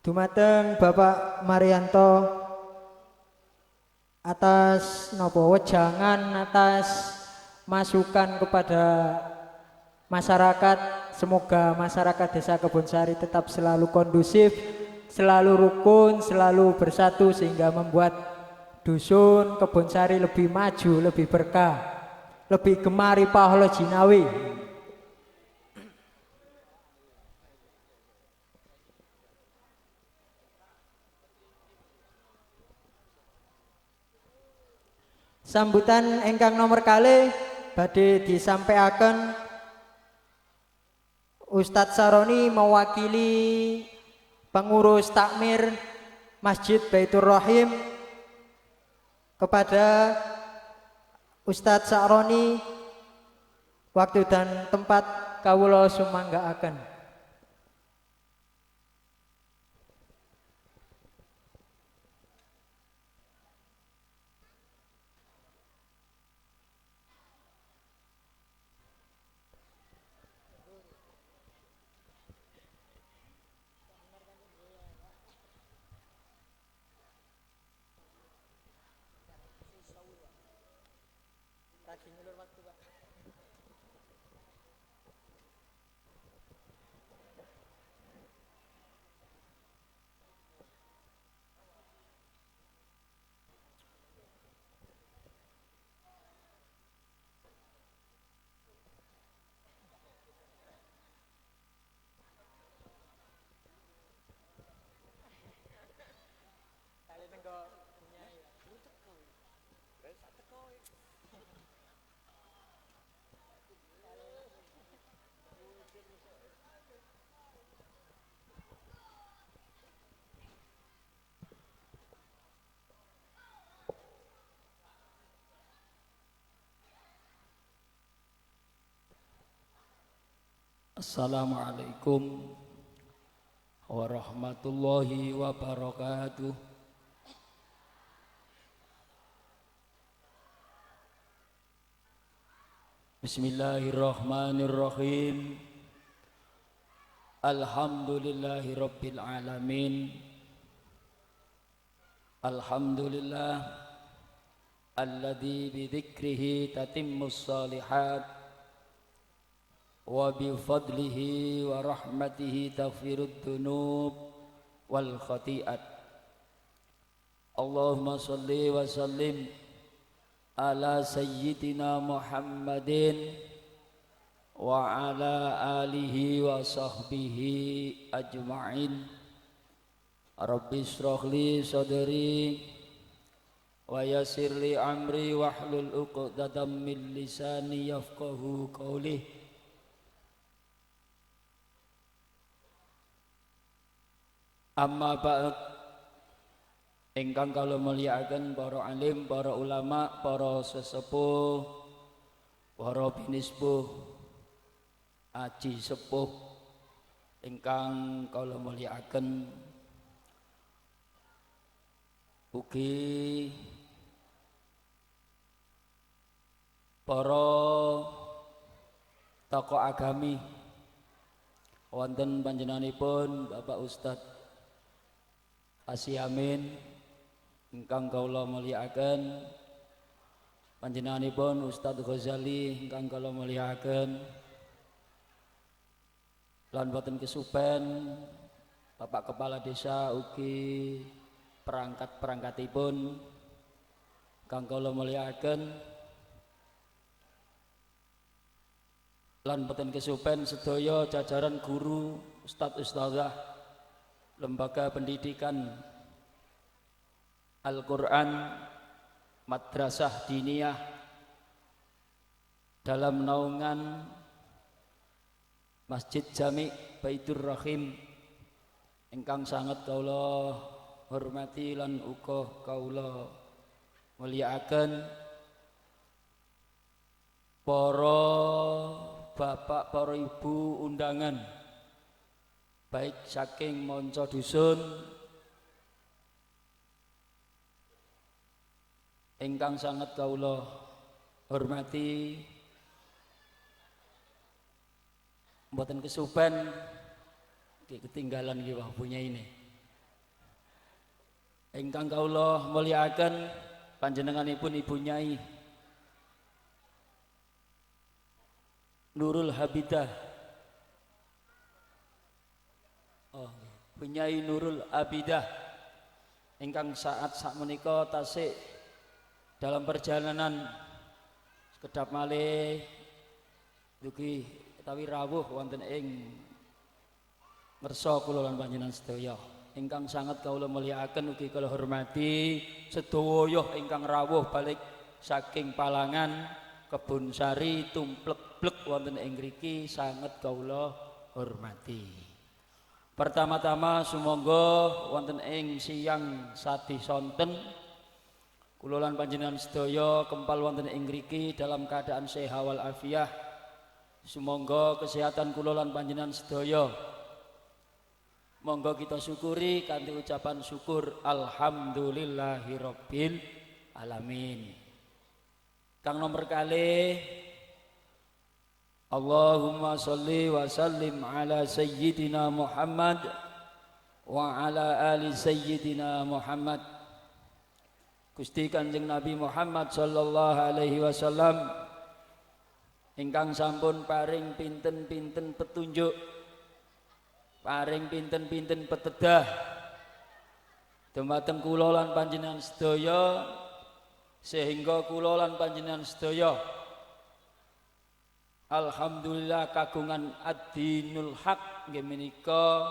Dumateng Bapak Marianto atas nopo wejangan, atas masukan kepada masyarakat. Semoga masyarakat Desa Kebonsari tetap selalu kondusif, selalu rukun, selalu bersatu sehingga membuat dusun Kebonsari lebih maju, lebih berkah, lebih gemari pahala jinawi. Sambutan ingkang nomor kalih badhe disampaikan Ustadz Saroni mewakili pengurus takmir Masjid Baitur Rahim. Kepada Ustadz Saroni, waktu dan tempat kawula sumanggaaken. Assalamualaikum warahmatullahi wabarakatuh. Bismillahirrahmanirrahim. Alhamdulillahi rabbil alamin. Alhamdulillah alladzi bidzikrihi tatimmus shalihat wa bi fadlihi wa rahmatihi taghfirud dzunub wal khati'at. Allahumma shalli wa sallim ala sayyidina Muhammadin wa ala alihi wa sahbihi ajma'in. Rabbi shrah li sadri wa yassir li amri wahlul 'uqdatam min lisani yafqahu qawli. Amma ba'd, ingkang kula mulyakaken para alim, para ulama, para sesepuh, para binispuh, aji sepuh ingkang kula mulyakaken, ugi para tokoh agami wonten panjenenganipun Bapak Ustadz Asyamin ingkang kula mulyakaken, panjenenganipun Ustadz Ghazali ingkang kula mulyakaken, lan boten kesupen Bapak Kepala Desa ugi perangkat-perangkatipun ingkang kula mulyakaken, lan boten kesupen sedaya jajaran guru, ustadz-ustadzah Lembaga Pendidikan Al-Quran Madrasah Diniyah dalam naungan Masjid Jami' Baitur Rahim ingkang sangat kaula hormati lan uga kaula mulyakaken, para bapak, para ibu undangan baik saking manca dusun ingkang sangat kaula hormati, mboten kesupen ketinggalan nggih punya ini ingkang kawula mulyakaken panjenenganipun Ibu Nyai Nurul Habidah. Oh, Ibu Nyai Nurul Abidah ingkang saat sakmenika tasih dalam perjalanan sekedap malih dugi utawi rawuh wonten ing ngersa kula lan panjenengan sedaya. Ingkang sangat kawula mulyakaken ugi kula hormati sedaya ingkang rawuh balik saking Palangan Kebun Sari tumplek-plek wonten ing mriki sanget kawula hormati. Pertama-tama sumangga wonten ing siyang sadi sonten kula lan panjenengan sedaya kempal wonten ing mriki dalam keadaan sehat wal afiah. Sumangga kesehatan kula lan panjenengan sedaya monggo kita syukuri kanthi ucapan syukur alhamdulillahirabbil alamin. Kang nomor kalih Allahumma sholli wa sallim ala sayyidina Muhammad wa ala ali sayyidina Muhammad. Gusti Kanjeng Nabi Muhammad sallallahu alaihi wasallam ingkang sampun paring pinten-pinten petunjuk, paring pinten-pinten petedah dumateng kula lan panjenengan sedaya sehingga kula lan panjenengan sedaya alhamdulillah kagungan ad-dinul haq nggih menika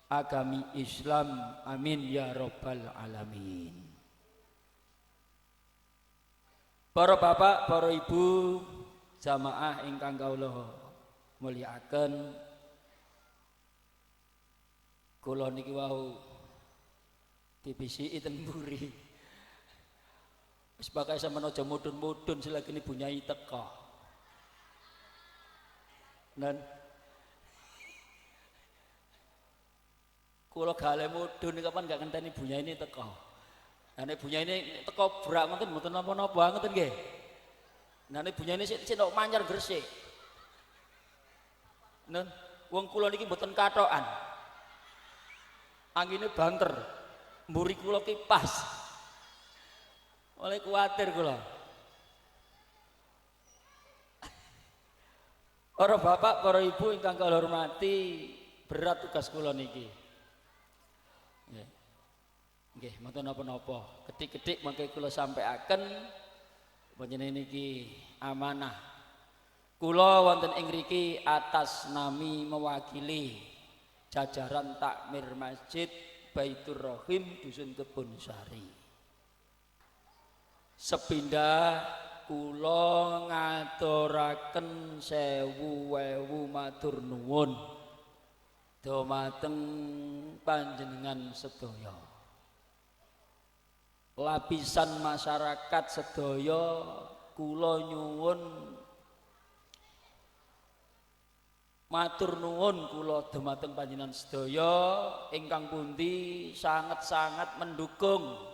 agami Islam. Amin ya rabbal alamin. Para bapak, para ibu, jamaah ingkang kawula mulyakaken, kula niki wau dibisiki ten mburi. Wis bakal sampeyan aja mudhun-mudhun selagine Ibu Nyai teka. Dan kula gale mudhun kapan gak ngenteni Ibu Nyai ini teka. Nah nek Ibu Nyai ini teka brak ngoten mboten napa-napa ngoten nggih. Nah nek Ibu Nyai ini sik manyar gresik. Nen wong kula niki mboten katokan. Angine banter. Mburi kula kipas. Oleh kuatir kula. Para bapak, para ibu ingkang kula hormati, berat tugas kula niki. Nggih. Nggih, mboten napa-napa. Ketik-ketik mangke kula sampaiaken panjenengan niki amanah. Kula wonten ing mriki atas nami mewakili jajaran takmir Masjid Baitur Rahim Dusun Kebun Sari. Sepindah kula ngaturaken sewu-ewu matur nuwun dhumateng panjenengan sedaya. Lapisan masyarakat sedaya kula nyuwun matur nuwun kula dhumateng panjenengan sedaya ingkang pundi sangat-sangat mendukung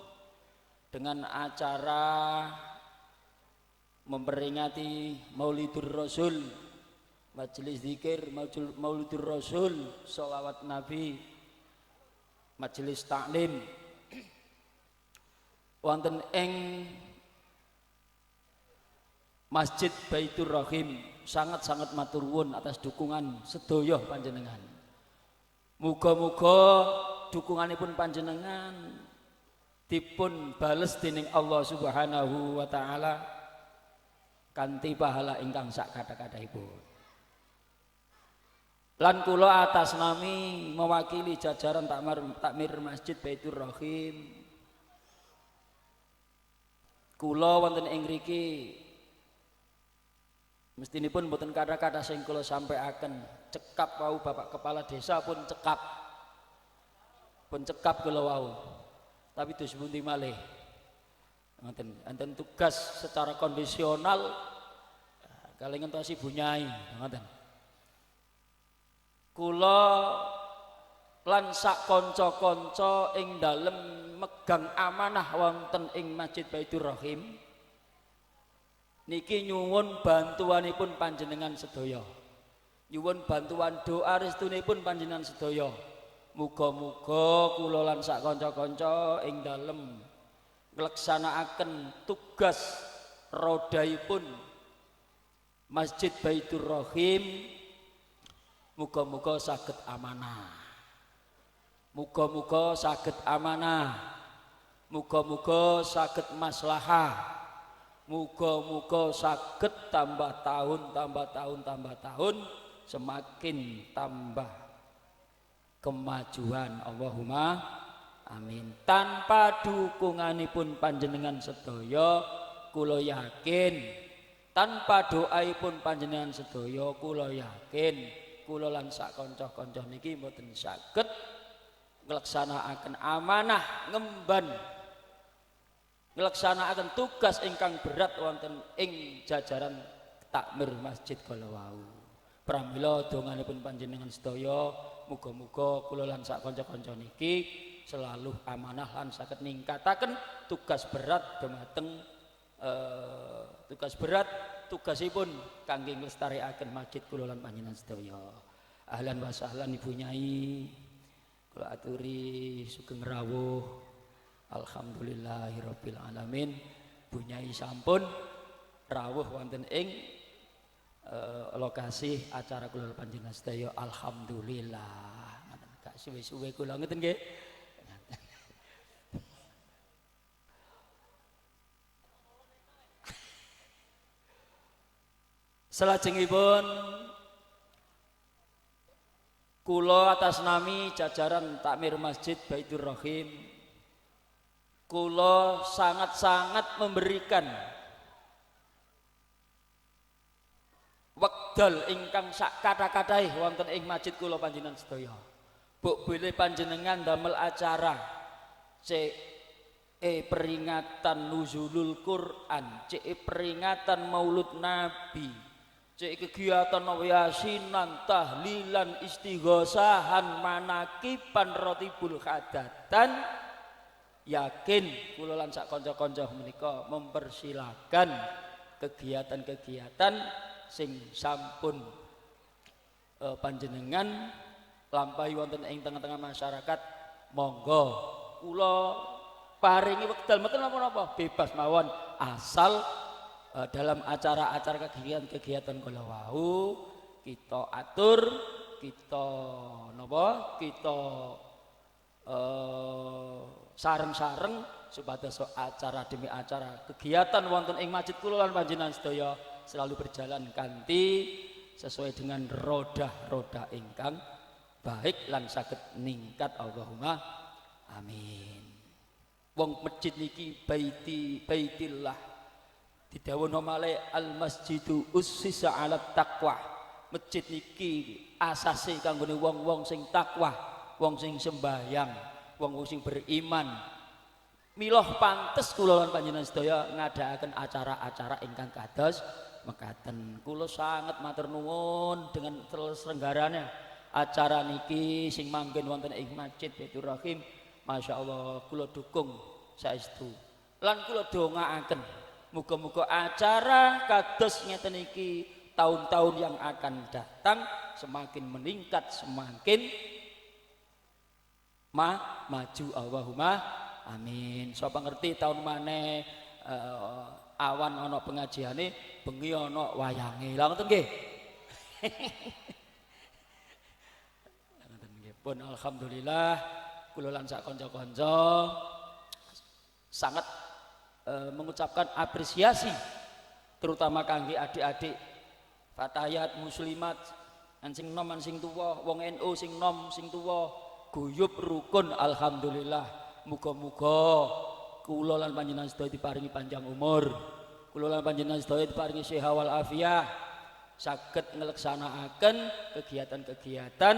dengan acara memperingati Maulidur Rasul, majelis zikir Maulidur Rasul, sholawat Nabi, majelis taklim wonten ing Masjid Baitur Rahim. Sangat-sangat matur nuwun atas dukungan sedaya panjenengan. Muga-muga dukunganipun panjenengan dipun bales dening Allah Subhanahu wa taala kanthi pahala ingkang sak kathah-kathahipun. Lan kula atas nami mewakili jajaran takmir Masjid Baitur Rahim, kula wonten ing mriki mestinipun mboten kata-kata sing kula sampaiaken. Cekap wau Bapak Kepala Desa pun cekap kula wau. Tapi dos pundi malih enten tugas secara kondisional kali ngentosi Ibu Nyai ngoten. Kula lan sak kanca-kanca ing dalem megang amanah wonten ing Masjid Baitur Rahim niki nyuwun bantuanipun panjenengan sedaya. Nyuwun bantuan doa restunipun panjenengan sedaya. Muga-muga kula lan sak kanca-kanca ing dalem ngleksanakaken tugas rodaipun Masjid Baitur Rahim muga-muga saged amanah. Muga-muga saged amanah. Muga-muga saged maslahah. Muga-muga saged tambah tahun semakin tambah kemajuan. Allahumma amin. Tanpa dukunganipun panjenengan sedaya kula yakin, tanpa doaipun panjenengan sedaya kula yakin kula lan sak kanca-kanca niki mboten saged ngleksanakaken amanah ngemban ngleksanakaken tugas ingkang berat wonten ing jajaran takmir Masjid kala wau. Pramila donganipun panjenengan sedaya muga-muga kula lan sak kanca-kanca niki selalu amanah lan saged ningkataken tugas berat dumateng tugasipun kangge nglestarekaken masjid kula lan panjenengan sedaya. Ahlan wa sahlan Ibu Nyai. Kula aturi sugeng rawuh. Alhamdulillahirabbil alamin. Bu Nyai sampun rawuh wonten ing lokasi acara kula panjenengan sedaya. Alhamdulillah. Gak suwe-suwe kula ngeten nggih. Salajengipun kula atas nami jajaran takmir Masjid Baitur Rahim kula sangat-sangat memberikan wekdal ingkang sak kathah-kathahé wonten ing masjid kula panjenengan sedaya. Buk bilih panjenengan damel acara peringatan nuzulul Quran, peringatan Maulud Nabi, kegiatan yasinan, tahlilan, istighosahan, manakiban, rotibul khadatan. Yakin kula lan sak kanca-kanca menika mempersilakan kegiatan-kegiatan sing sampun panjenengan lampahi wonten ing tengah-tengah masyarakat. Monggo kula paringi wekdal mboten napa-napa, bebas mawon asal dalam acara-acara kegiatan-kegiatan kala wau kita atur, kita napa, kita sareng-sareng supados acara demi acara kegiatan wonten ing masjid kula lan panjenengan sedaya selalu berjalan kanthi sesuai dengan roda-roda ingkang baik lan saged ningkat. Allahumma amin. Wong masjid niki baitillah didhawuhna malih al masjidu ussisa 'ala taqwa. Masjid niki asase kanggone wong-wong sing takwa, wong sing sembahyang, wong sing beriman. Miloh pantes kula lan panjenengan sedaya ngadakaken acara-acara ingkang kados mekaten. Kula sangat matur nuwun dengan terselenggaranya acara niki sing manggen wonten ing Masjid Baitur Rahim. Masyaallah kula dukung saestu lan kula dongaaken muga-muga acara kados ngeten iki tahun-tahun yang akan datang semakin meningkat, semakin maju. Allahumma amin. Sapa ngerti tahun maneh awan ana pengajiane, bengi ana wayange. Lah ngoten nggih. Ngoten nggih. Pun alhamdulillah kula lan sak kanca-kanca sangat mengucapkan apresiasi terutama kangge adik-adik fatayat muslimat sing nom sing tuwa, wong NU sing nom sing tuwa, guyub rukun. Alhamdulillah. Muga-muga kula lan panjenengan sedaya diparingi panjang umur, kula lan panjenengan sedaya diparingi sehat wal afiat, saged ngleksanakaken kegiatan-kegiatan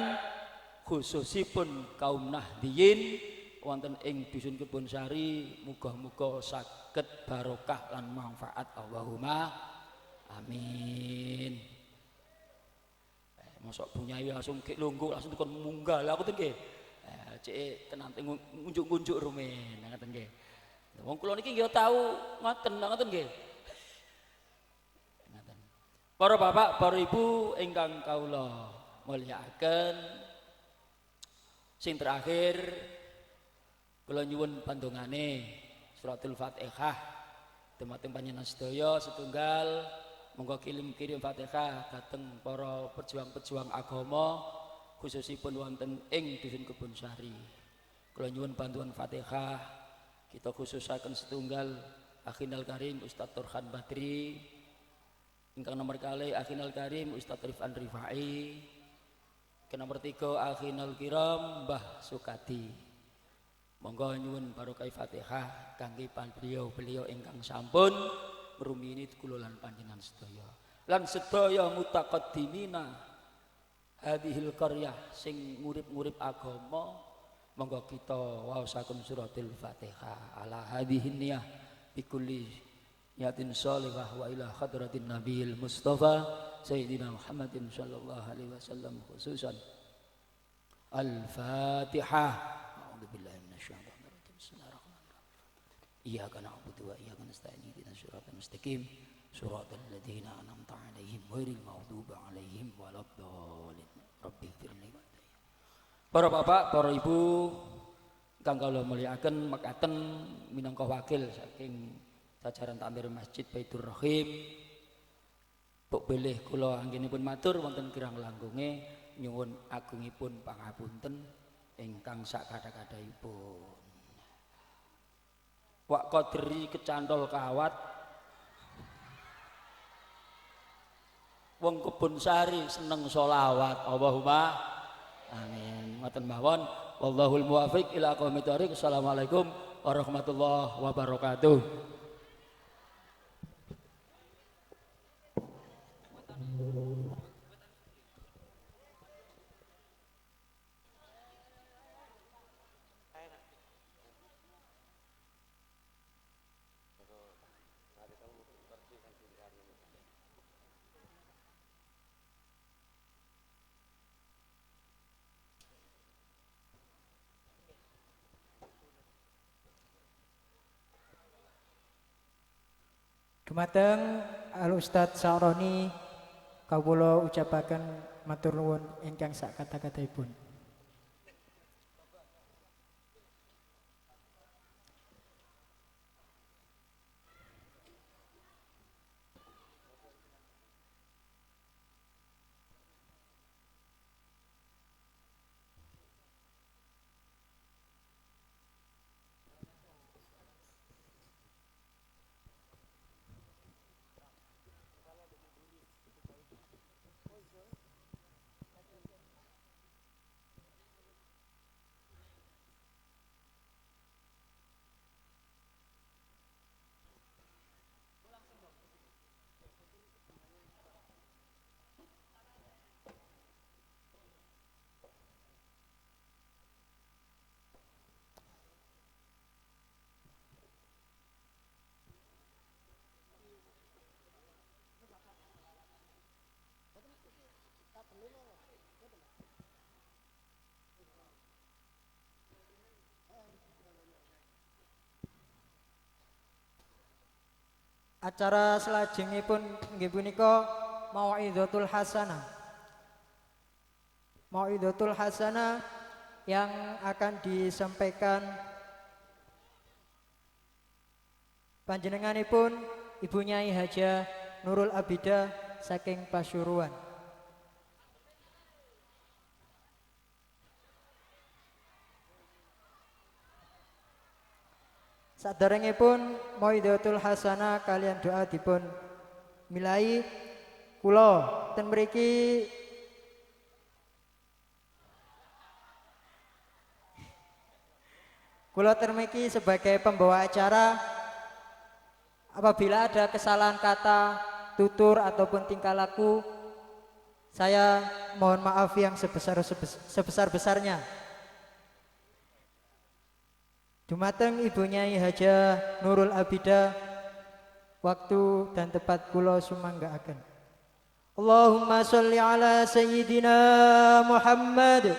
khususipun kaum Nahdliyin wonten ing dusun Kebonsari. Muga-muga saged barokah lan manfaat. Allahumma amin. Mosok Bu Nyai langsung kek lungguh langsung tukon munggah. Lah aku ten nggih. Cek tenante ngunjuk-ngunjuk rumen ngoten nggih. Wong kula niki nggih tau ngoten ngoten nggih. Ngoten. Para bapak, para ibu ingkang kawula mulyakaken, Sing terakhir kula nyuwun pandongane suratul Fatihah dumateng panjenengan sedaya setunggal monggo kirim Fatihah dhateng para pejuang-pejuang agama khususipun wonten ing Dusun Kebonsari. Kula nyuwun bantuan Fatihah kita khususaken setunggal Akhinal Karim Ustadz Turhan Badri, ingkang nomor kali Akhinal Karim Ustadz Rifan Rifai, ke nomor 3 Akhinal Kiram Mbah Sukadi. Monggo nyuwun barokah Fatihah kangge beliau ingkang sampun ngrumiyini kula lan panjenengan sedaya. Lan sedaya mutaqaddimina hadhil qaryah sing ngurip-ngurip agama, monggo kita waosaken suratul Fatihah ala hadhihin niyah bikulli niyatin shalihah wa ila hadratin nabiyil mustafa sayyidina Muhammadin sallallahu alaihi wasallam khususan al-Fatihah. A'udzubillahi minasyaitonir rajim. Bismillahirrahmanirrahim. Iyyaka na'budu wa iyyaka nasta'in ihdinas siratal mustaqim siratal ladzina an'amta 'alaihim ghairil maghdubi 'alaihim waladdallin. Rabbighfirli wa para bapak, para ibu ingkang kula mulyakaken mekaten minangka wakil saking jajaran takmir Masjid Baitur Rahim. Buk bilih kula anggenipun matur wonten kirang langkunge nyuwun agungipun pangapunten ingkang sakatha-kathahipun. Wak qadri kecantol kawat wong Kebonsari seneng sholawat. Allahumma amin. Ngoten mawon. Wallahul muwaffiq ila aqwamit thoriq. Assalamualaikum warahmatullahi wabarakatuh. Dumateng Al Ustadz Sa'roni kawula ucapaken matur nuwun ingkang sak kata-kataipun. Acara selajengipun inggih punika Mau'izatul Hasanah. Mau'izatul Hasanah yang akan disampaikan panjenenganipun Ibu Nyai Hajah Nurul Abidah saking Pasuruan. Saderengipun Mau'izatul Hasanah kalian doa dipun milai kula ten mriki sebagai pembawa acara. Apabila ada kesalahan kata, tutur ataupun tingkah laku, saya mohon maaf yang sebesar-besarnya. Dumateng Ibu Nyai Hajah Nurul Abidah, waktu dan tempat kula sumanggaaken. Allahumma sholli ala sayyidina Muhammad.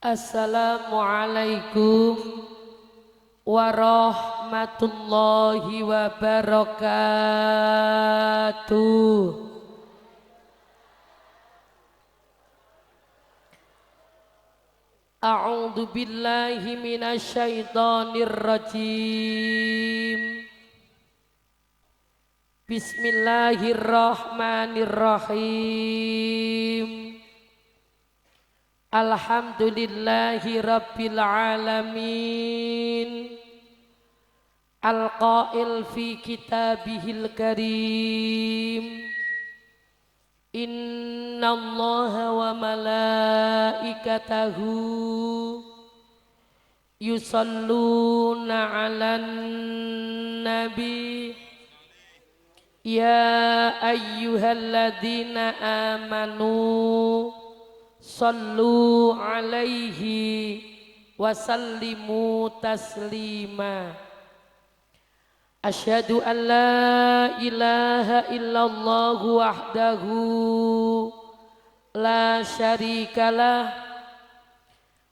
Assalamualaikum warahmatullahi wabarakatuh. A'udzu billahi minasyaitonir rajim. Bismillahirrahmanirrahim. Alhamdulillahi rabbil alamin. Al-qail fi kitabihil karim. Inna allaha wa malaikatahu yusalluna ala nabi. Ya ayyuhalladzina amanu sallu alaihi wa sallimu taslima. Asyhadu an la ilaha illallah wahdahu la syarikalah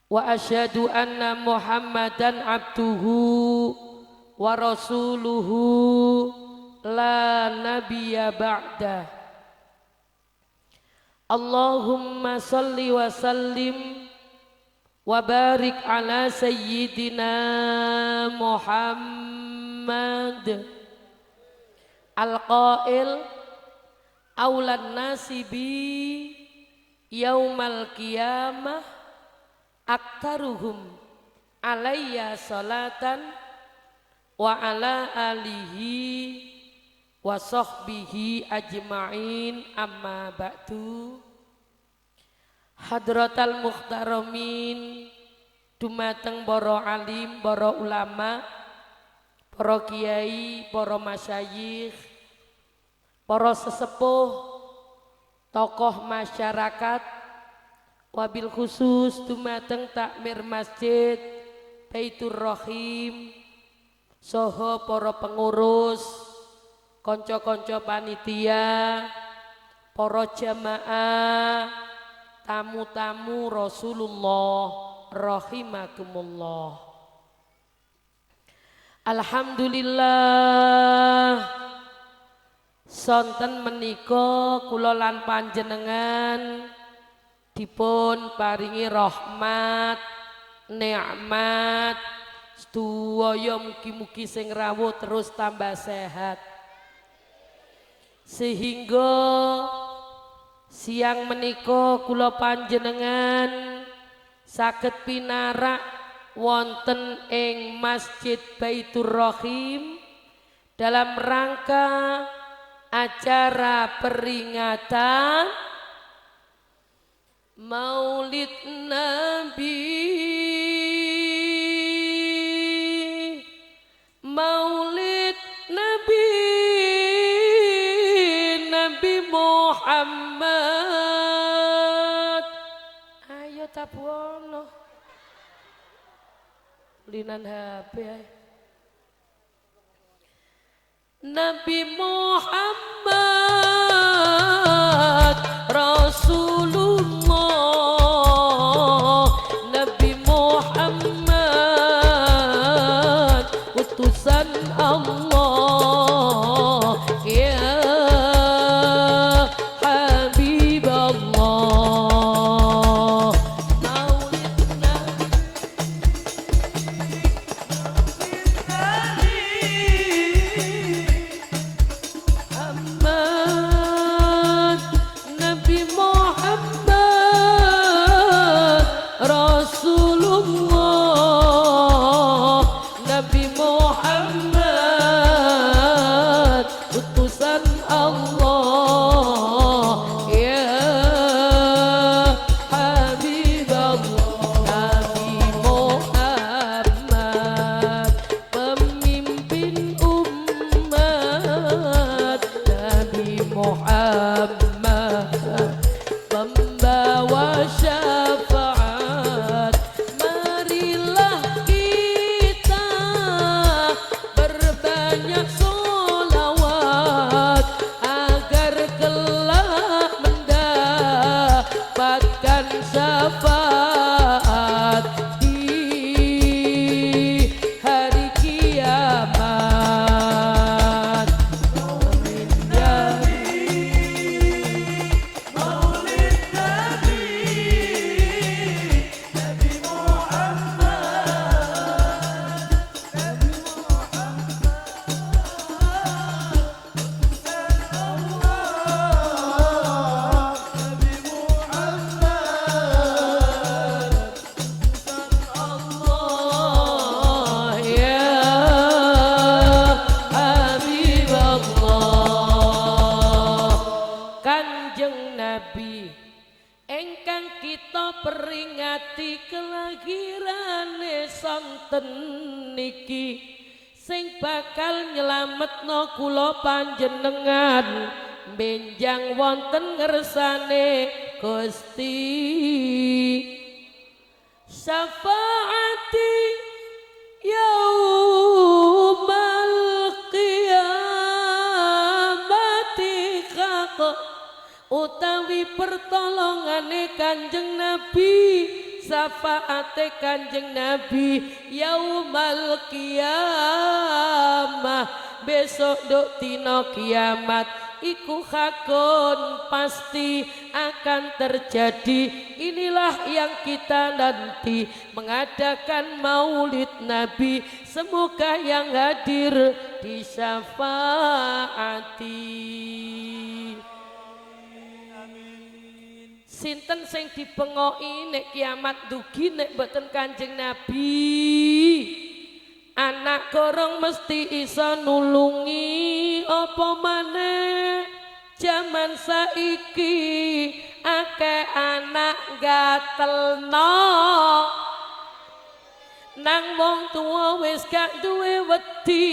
wa asyhadu anna Muhammadan abduhu wa rasuluhu la nabiyya ba'da. Allahumma salli wa sallim wa barik ala sayyidina Muhammad al-qail aulan nasibi yaumal qiyamah aktaruhum alayya salatan wa ala alihi wa sahbihi ajma'in amma ba'du. Hadratal muhtaramin dumateng para alim, para ulama, para kiai, para masyayikh, para sesepuh, tokoh masyarakat, wabil khusus dumateng takmir masjid Baitur Rahim, soho para pengurus, konco-konco panitia, para jamaah, tamu-tamu Rasulullah rahimakumullah. Alhamdulillah sonten menika kula lan panjenengan dipun paringi rahmat, nikmat, sedaya mugi-mugi sing rawuh terus tambah sehat. Sehingga siang menika kula panjenengan saged pinarak wonten ing Masjid Baitur Rahim dalam rangka acara peringatan Maulid Nabi, Maulid Nabi, Nabi Muhammad. Ayo tabuana linan HP ay. Nabi Muhammad Rasulullah, Nabi Muhammad utusan Allah, ya Habiballah. Maulid Nabi ngingati kelahirane sonten niki sing bakal nyelametno kula panjenengan benjang wonten ngersane Gusti. Syafaati yaumal qiyamati haq utawi pertolongane Kanjeng Nabi, syafaate Kanjeng Nabi yaumal qiyamah besok dok dina kiamat iku hakun pasti akan terjadi. Inilah yang kita nanti mengadakan maulid Nabi, semoga yang hadir disyafaati. Sinten sing dibengoki nek kiamat dugi nek mboten Kanjeng Nabi? Anak gorong mesti iso nulungi apa maneh jaman saiki akeh anak gatelno nang wong tuwa wis gak duwe wedi.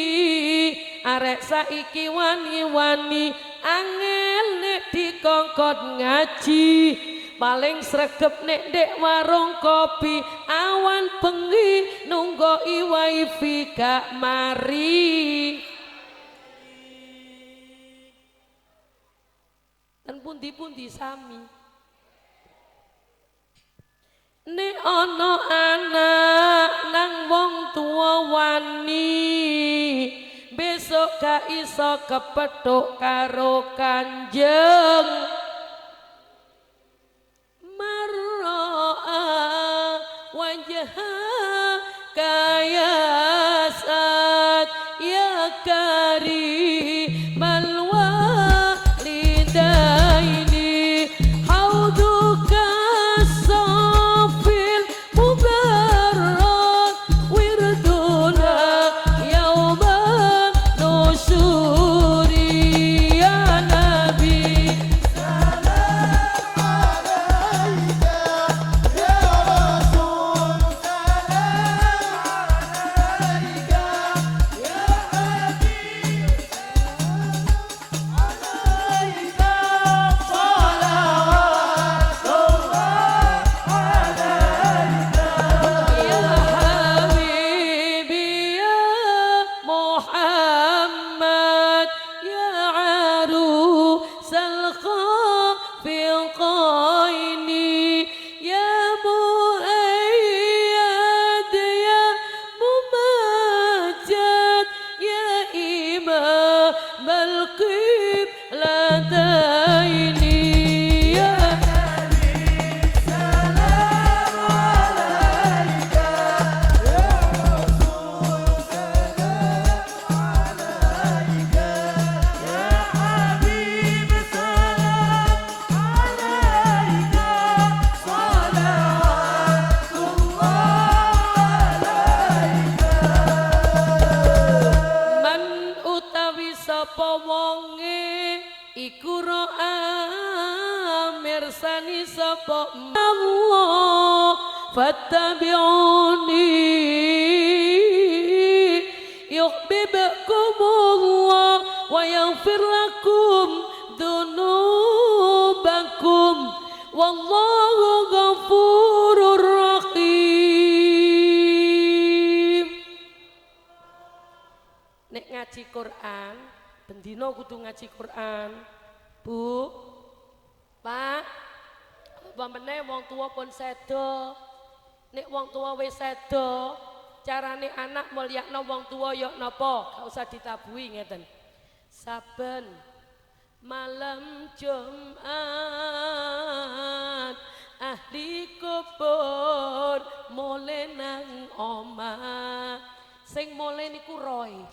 Arek saiki wani-wani angel nek dikongkon ngaji, paling sregep nek dek warung kopi awan bengi nunggoi wifi gak mari. Dan pundi-pundi sami nek ana anak nang wong tua wani besok gak iso kepethuk karo Kanjeng. Wajah kaya saat ya kari balwa lidaini hauduka safil mubarak wirduna yauma nusyuri ya Nabi. Fattabi'uni yuhibbukumullah wa yaghfir lakum dzunubakum wallahu ghafurur rahim. Nek ngaji Quran bendina kudu ngaji Quran. Bu, Pak, apa meneh wong tua pun sedo. Nek wong tua wis sedo, carane anak mulyakno wong tua yo napa? Gak usah ditabuhi ngeten. Saben malam Jumat ahli kubur mule nang omah. Sing mule niku roe.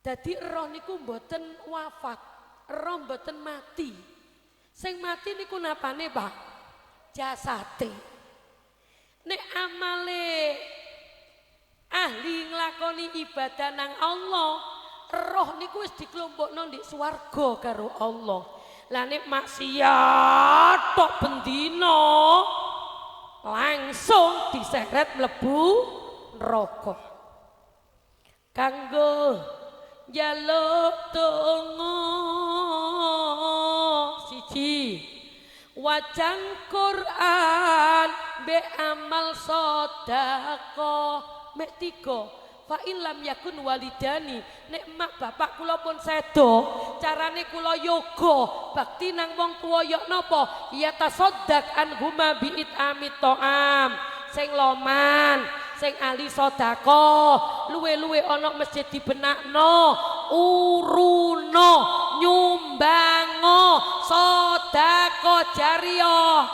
Dadi roh niku mboten wafat, roh mboten mati. Sing mati niku napane, Pak? Jasate. Nek amale ahli nglakoni ibadah nang Allah, roh niku wis dikelompokno ndek swarga karo Allah. Lah nek maksiat tok bendina langsung diseret mlebu neraka. Kanggo njaluk donga siji wacan Quran be amal sedekah mek 3 fa ilam yakun walidani nek mak bapak kula pun sedo carane kula yoga bakti nang wong tuwa ya napa ya tasaddaq anhuma biit amit to'am sing loman sing ahli sedekah luwe-luwe ana masjid dibenakno uruno nyumbango sedekah jariyah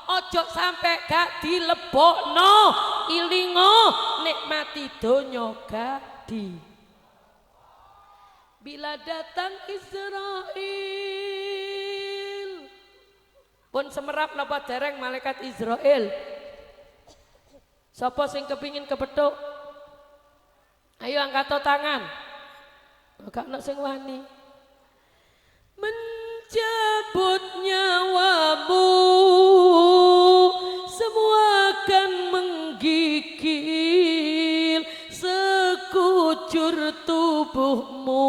ojo sampai gak dilebokno ilingo nikmati donya gadi. Bila datang Israel pun semerap napa dereng malaikat Israel. Sapa sing kepingin kepethuk? Ayo angkat tangan. Gak ono sing wani. Mencabut nyawamu semua akan menggigil sekujur tubuhmu.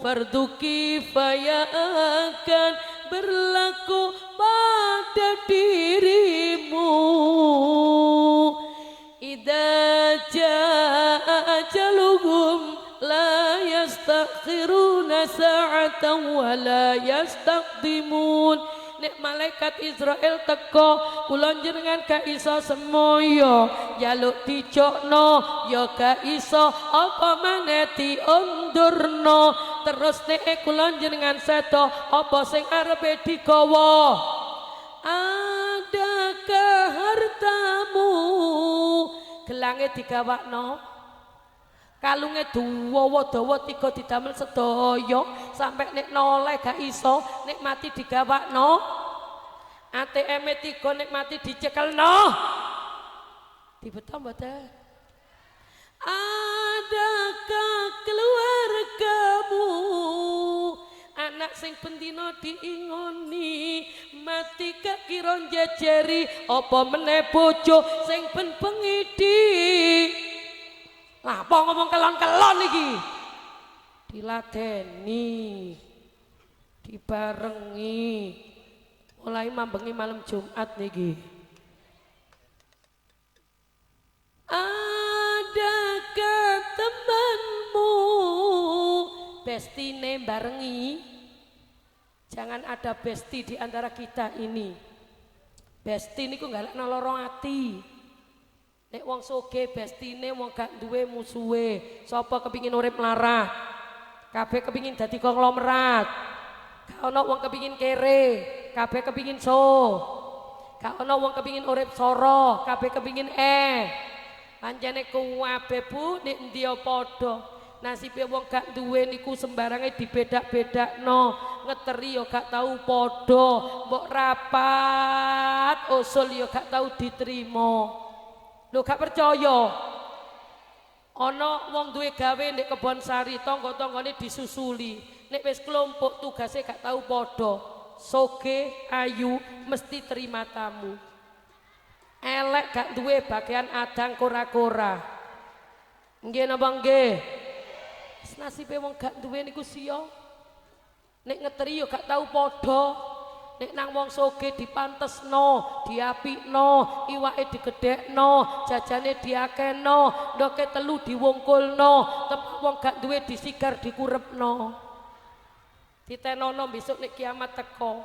Fardu kifayah akan berlaku pada dirimu. Idza jaa ajaluhum la yastakhiruna sa'atan wa la yastaqdimun. Nek malaikat Israel teko kula njenengan gak iso semoyo jaluk dicokno ya gak iso apa maneh diundurno terus nek kula njenengan sedo apa sing arepe digawa. Adakah hartamu gelange digawakno kalunge dawa-dawa 3 didamel sedaya sampai nek noleh gak iso nek mati digawakno ATM-e 3 nek mati dicekelno dibeto mboten. Adakah keluargamu anak sing bendina diingoni mati gak kira njejeri apa meneh bojo sing ben pengidi. Lah apa ngomong kelon-kelon iki? Diladeni, dibarengi, mulai mambengi malam Jumat niki. Adakah temanmu bestine barengi? Jangan ada besti di antara kita ini. Besti niku galakno loro ati. Nek wong soge bestine wong gak duwe musuhe. Sapa kepingin urip melarat? Kabeh kepingin dadi konglomerat. Gak ana wong kepingin kere, kabeh kepingin Gak ana wong kepingin urip soro, kabeh kepingin Pancene kuwabe Bu nek endi padha. Nasibe wong gak duwe niku sembarange dibedak-bedakno. Ngeteri yo gak tau padha, mbok rapat usul yo gak tau diterima. Lho gak percaya ana wong duwe gawe nek kebon sari tangga-tanggane disusuli nek wis kelompok tugase gak tau padha soge ayu mesti terima tamu elek gak duwe bagian adang kora-kora nggih napa nggih nasibe wong gak duwe niku sia nek ngeteri yo gak tau padha. Nek nang wong soge dipantesno, diapikno, iwake digedhekno, jajane diakeno, ndoke telu diwungkulno, tepuk wong gak duwe disigar dikurepno. Ditenono besok nek kiamat teko,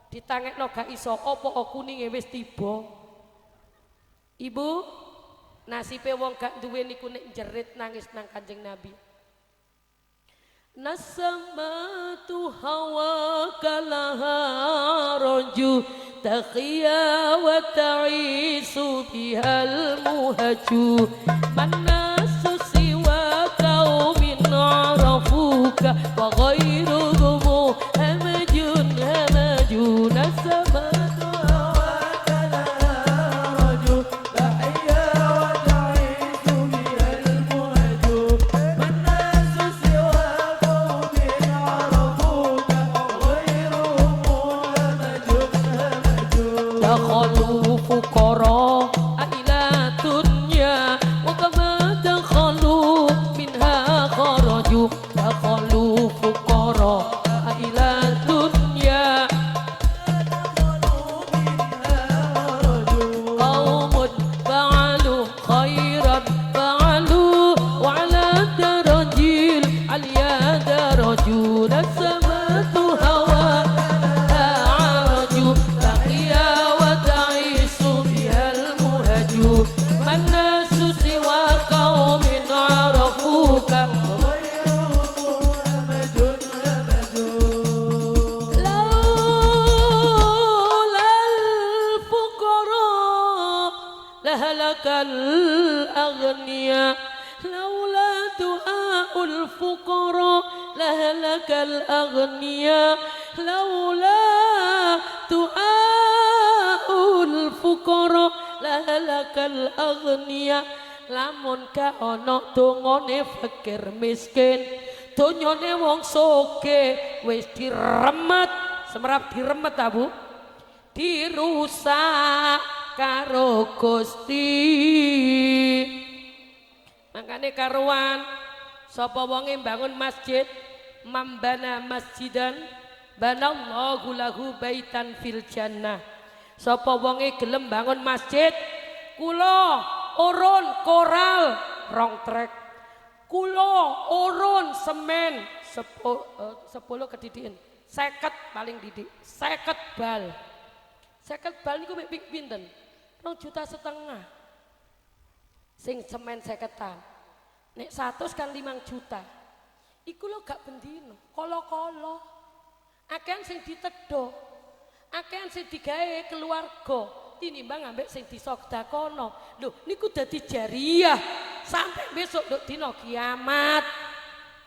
ditangekno gak iso, apa kuninge wis tiba. Ibu, nasibe wong gak duwe niku nek jerit nangis nang Kanjeng Nabi. Nasamatu hawa kalaha roju taqiya wa ta'isu bihal muhaju manasu siwa qaumin arafuka wa ghairuhum hamajun hamajun nasamatu hawa kalaha roju taqiya wa ta'isu bihal muhaju manasu siwa dakhalu fuqara laula du'aul fuqara lahalakal aghniya laula du'aul fuqara lahalakal aghniya lamun ka ana dongane fakir miskin donyane wong sugih wis diremet semerap diremet ta Bu dirusak karo Gusti makane karuan sapa wonge bangun masjid mambana masjidan banallahu lahu baitan fil jannah sapa wonge gelem bangun masjid kula urun koral rong trek kula urun semen 10 kedidikan 50 paling didik 50 bal 50 bal niku mek pinten 2,5 juta sing semen 50-an nek 100 kan 5 juta iku lho gak bendino kala-kala akehan sing ditedho akehan sing digawe keluarga tinimbang ambek sing disogdakono lho niku dadi jariah sampai besok nduk dina kiamat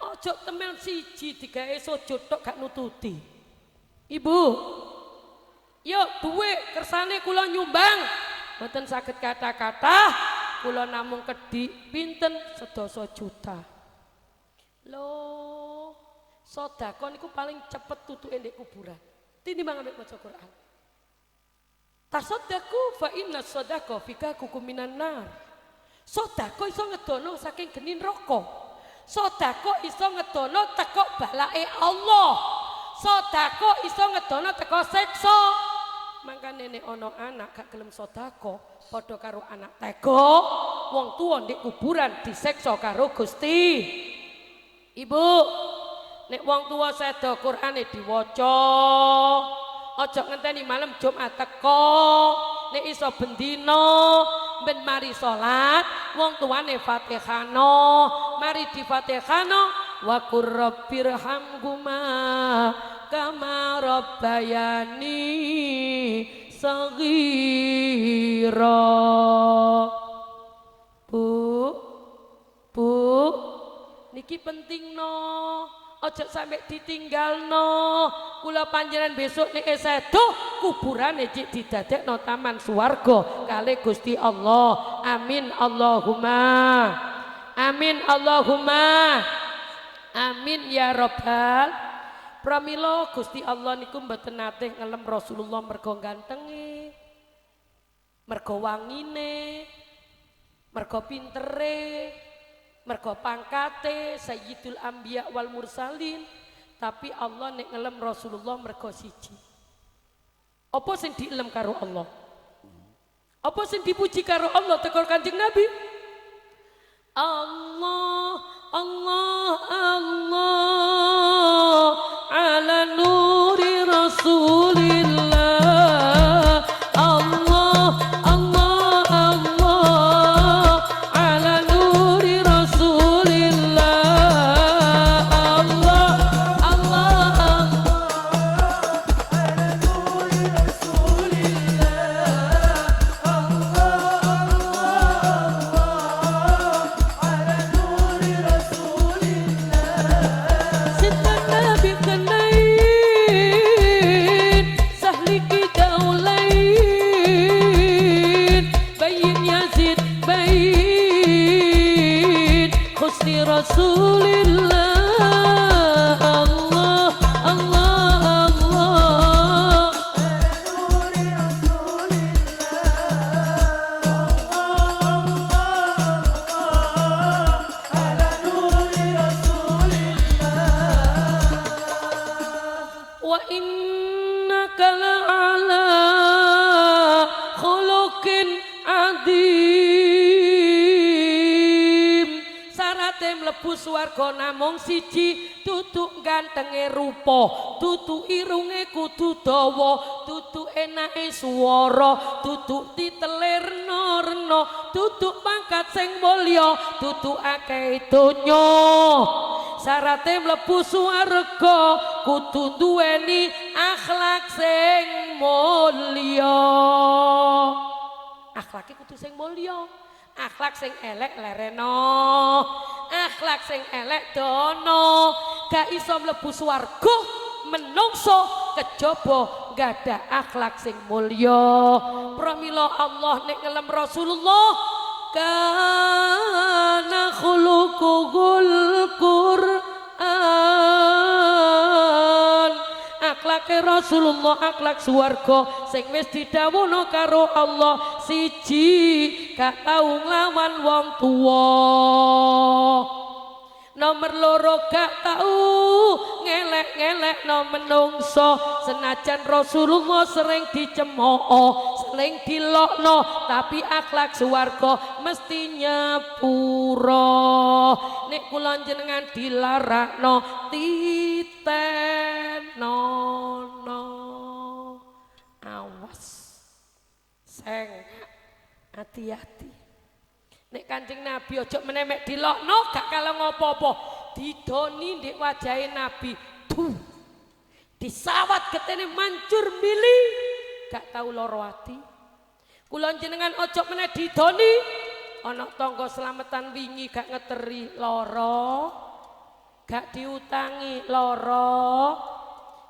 ojo temel siji digawe sujud tok gak nututi ibu yuk duwe kersane kula nyumbang mboten saged kata-kata kula namung kedik pinten 10 juta lho sedekah niku paling cepet tutuke ndek kuburan tinimbang ambek maca Quran tasaddaqu fa inna sadaqah fikakum minan nar sedekah iso ngedono saking geni neraka sedekah iso ngedono teko balake Allah sedekah iso ngedono teko siksa mangkane nek ana anak gak gelem sedekah padha karo anak tega wong tuwa ndek kuburan disiksa karo Gusti ibu nek wong tuwa sedo Qur'ane diwaca aja ngenteni malam Jumat teko nek iso bendina ben mari salat wong tuane Fatihano mari di Fatihano wa qur rabbirhamhuma kama rabbayani saghira Bu niki penting no ojo sampai ditinggalno kula panjenengan besok nek sedo kuburane cik didadekno taman swarga kali Gusti Allah amin Allahumma amin Allahumma amin ya rabbal pramila Gusti Allah niku mboten nate ngelem Rasulullah mergo gantenge mergo wangine mergo pintere mergo pangkate sayyidul anbiya wal mursalin tapi Allah nek ngelem Rasulullah mergo siji apa sing dielem karo Allah apa sing dipuji karo Allah tekor Kanjeng Nabi Allah Allah Allah ala nuri Rasulillah Allah Allah Allah ala nuri Rasulillah Allah Allah ala nuri Rasulillah Allah ala nuri Rasulillah Sinten Nabi kenain sahliki daulain bayin Yazid bayin husni Rasulillah Allah Allah Allah nuri wa innaka la'ala khuluqin adzim sarate mlebu swarga namung siji tutuk gantenge rupa tutuk irunge kudu dawa tutuk enake swara tutuk titelirna-rena tutuk pangkat sing mulya tutuk akeh donya sarate mlebu swarga kudu duweni akhlak sing mulya akhlake kudu sing mulya akhlak sing elek lereno akhlak sing elek dono gak iso mlebu swarga menungso kejaba gada akhlak sing mulya. Pramila Allah nek ngelem Rasulullah kana khuluqul Qur'an. Akhlake Rasulullah akhlak swarga sing wis didhawuhna karo Allah siji gak tau nglawan wong tuwa. Nomor loro gak tau ngelek-ngelek no menungso senajan Rasulullah sering dicemooh sering dilokno tapi akhlak swarga mesti nyepuro. Nek kula jenengan dilarakno titenono awas seng hati-hati. Nek Kanjeng Nabi ojo menemek dilokno gak kalau ngopo-opo didoni ndek wajahe Nabi tuh disawat getene mancur mili gak tau loro ati. Kula jenengan ojo meneh didoni ana tangga slametan wingi gak ngeteri loro, gak diutangi loro,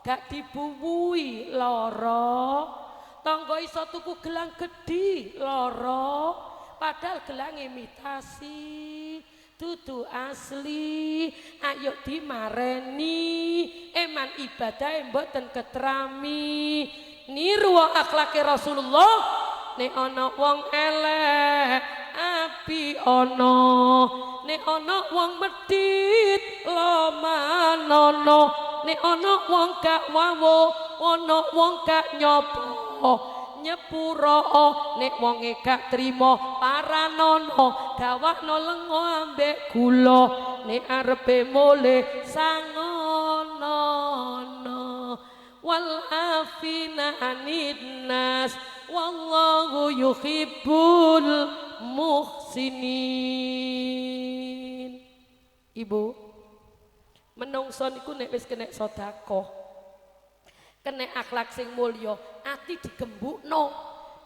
gak dibuwui loro, tangga iso tuku gelang gedhi loro. Padahal gelang imitasi dudu asli, ayo dimareni eman ibadah mboten ketrami. Niru akhlake Rasulullah nek ana wong elek api ana, nek ana wong medhit lomanono, nek ana wong gak wawo ana wong gak nyopo nyepuro. Nek wonge gak trimo paranono gawakno lengo ambek gula, nek arepe mule sangono. Wal afina aninnas wallahu yuhibbul muhsinin. Ibu, menungso niku nek wis kena sedekah kena akhlak sing mulya ati digembukno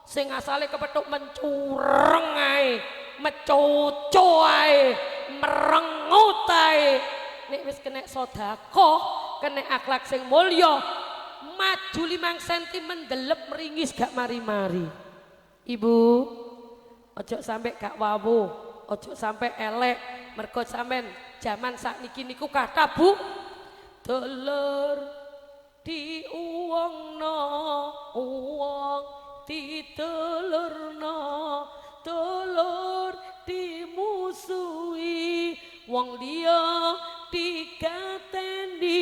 sing asale kepethuk mencureng ae mecoco ae merengut ae nek wis kena sedekah kena akhlak sing mulya maju 5 cm mendelep meringis gak mari-mari. Ibu ojo sampai gak wawu, ojo sampai elek mergo sampean jaman sakniki niku kathah Bu telur diuwongno uwong ditelurno telur dimusuhi wong liya dikateni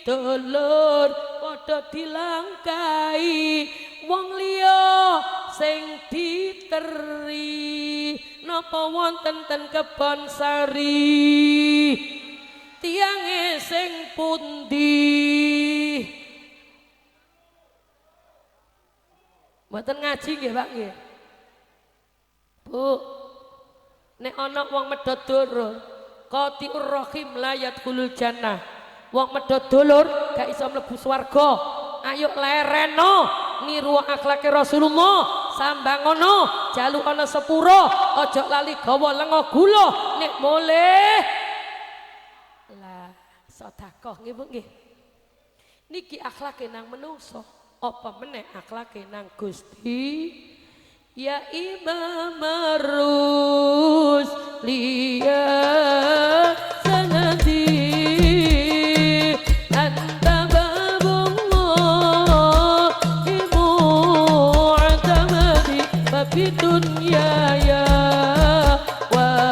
telur padha dilangkai wong liya sing diteri napa wonten ten Kebon Sari tiange sing pundi mboten ngaji nggih Pak nggih Bu nek ana wong medhot dulur qati'ur rahim la yadkhulul jannah wong medhot dulur gak iso mlebu swarga. Ayo lereno niru akhlake Rasulullah sambangono jaluk ana sepuro ojo lali gawa lenga gula nek mulih sedekah nggih Bu nggih. Niki akhlake nang menungso, apa meneh akhlake nang Gusti. Ya Imam Rusli ya sanadi anta babullah mu'tamadi fi dunya ya wa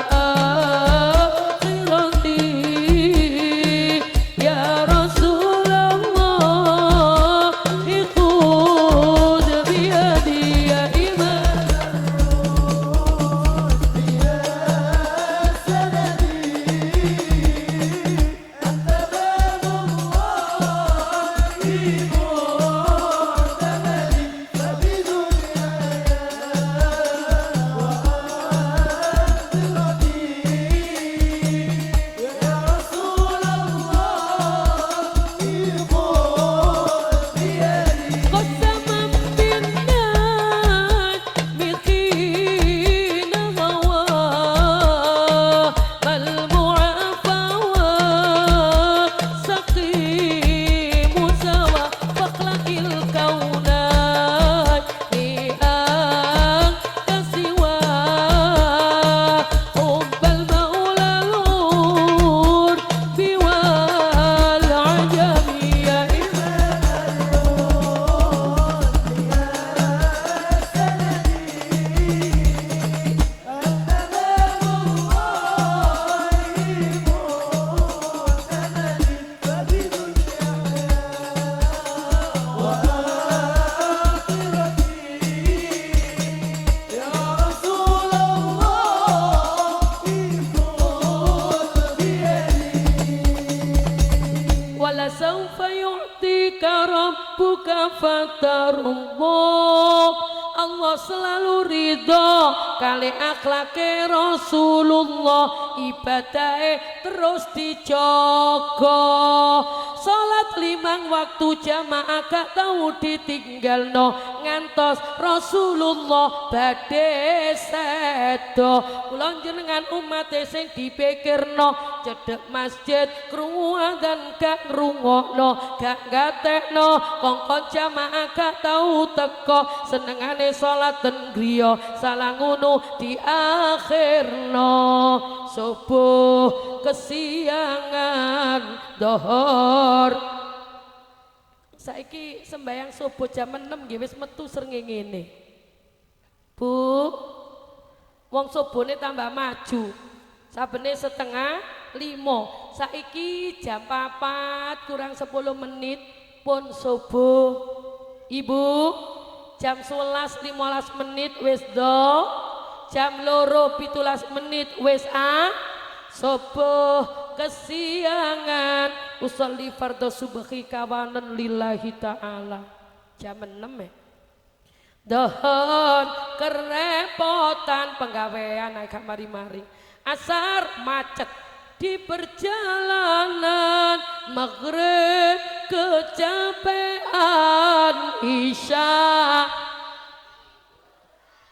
rabbuka fatarullah. Allah selalu ridho kali akhlake Rasulullah, ibadahe terus dijogo. Salat 5 waktu jamaah gak tau ditinggalno ngantos Rasulullah badhe sedo. Kula jenengan umat sing dipikirno cedhek masjid krungu adzan gak ngrungokno, gak gatekno kongkon jamaah gak tau teko, senengane salat ten griya salah ngono diakhirno. Subuh kesiangan dohor. Saiki sembayang subuh jam 6 nggih wis metu srengenge ngene. Bu, wong subuhne tambah maju. Sabene 4:30. Saiki jam 4 kurang 10 menit pun subuh. Ibu, jam 11:15 menit wis do. Jam 2:17 menit wis subuh kesiangan. Usolli fardhu subhi kawanan lillahi ta'ala. Jam 6 ya. Dohon kerepotan penggawean agak mari-mari. Asar macet di perjalanan, maghrib kecapean, isya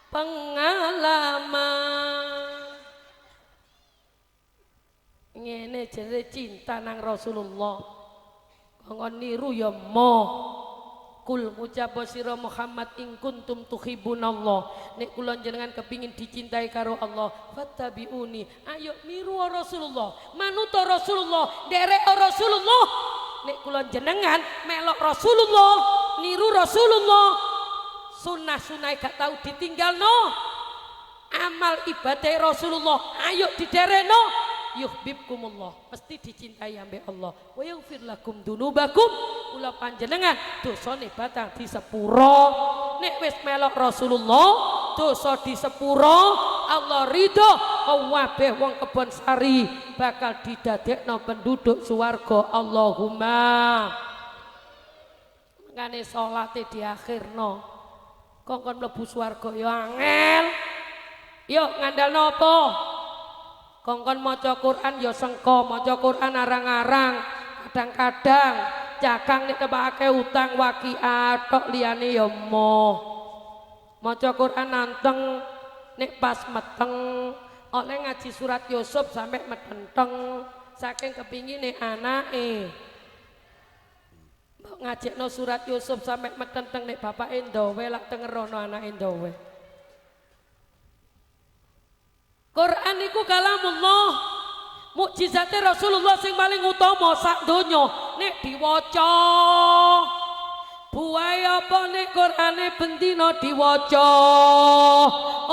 pengalaman. Ngene jere cinta nang Rasulullah. Kongkon niru ya mo. Kul ngucap sira Muhammad ing kuntum tuhibbunallah. Nek kula jenengan kepingin dicintai karo Allah, fattabiuni. Ayo niru Rasulullah, manut Rasulullah, derek Rasulullah. Nek kula jenengan melok Rasulullah, niru Rasulullah, sunah-sunah gak tau ditinggalno. Amal ibadah Rasulullah ayo diderekno. Yuhibbukumullah, mesti dicintai ambek Allah. Wa yaghfir lakum dunubakum, kula panjenengan dosane batang di sepuro. Nek wis melok Rasulullah, dosa di sepuro, Allah ridho. Kabeh wong kebon sari bakal didadekno penduduk swarga. Allahumma. Mangane salate diakhirno. Kongkon mlebu swarga ya angel. Yo ngandalno apa? Kongkon maca Quran ya sengko, maca Quran arang-arang, kadang-kadang cakang nek kebake utang waqiat tok liyane ya moh. Maca Quran nanteng nek pas meteng, oleh ngaji surat Yusuf sampai metenteng, saking kepingine anake. Mbok ngajekno surat Yusuf sampai metenteng nek bapake ndowe lak tengerono anake ndowe. Quran iku kalamullah, mukjizate Rasulullah sing paling utama sak donya. Nek diwaca buahe apa nek Qurane bendina diwaca,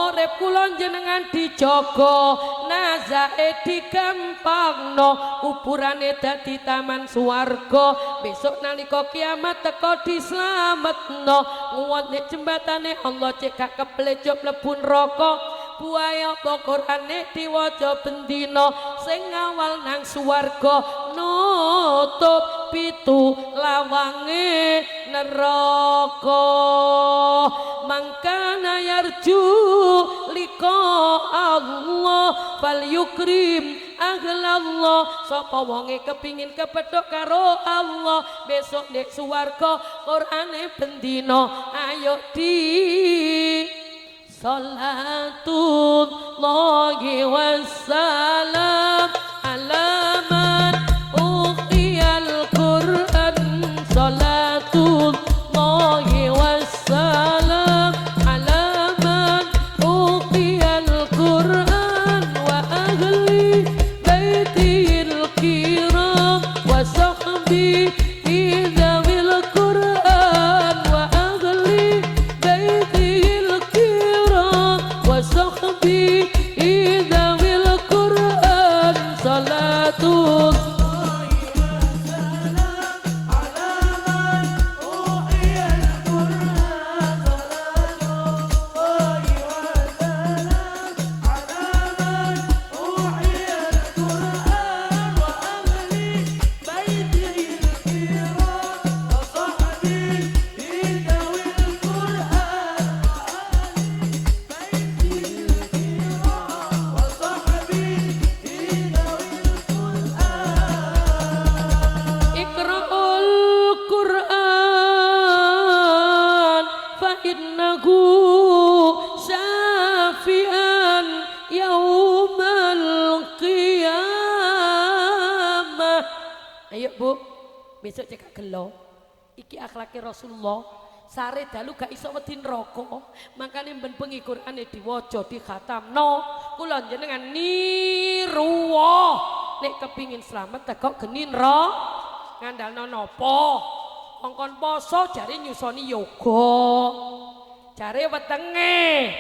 urip kula jenengan dijaga, nazae digampangno, kuburane dadi taman swarga, besok nalika kiamat teko dislametno, nguwat jembatane Allah cek gak keplecok mlebu neraka. Buaya apa Qur'ane diwaca bendina, sing ngawal nang swarga nutup pitu lawange neraka. Mangkana yarju liqa Allah falyukrim ahlallah. Sapa wonge kepingin kepethuk karo Allah besok nek swarga, Qur'ane bendina ayo di Salatullahi wassalam ala man uqiyal Qur'an. Salatullahi wassalam ala man uqiyal Qur'an wa ahli baitihil kiram wa sahbihi dzawil Qur'an wa ahli baitihil wasahbi idawil Qur'an. Salatul Ayo Bu, besok cekak gelo. Iki akhlake Rasulullah. Sare dalu gak iso wedi neraka. Makane ben bengi Qur'ane diwaca dikhatamno. Kula jenengan niru. Nek kepingin slamet kok geni neraka. Ngandalno napa? Kongkon poso jare nyusoni yoga. Jare wetenge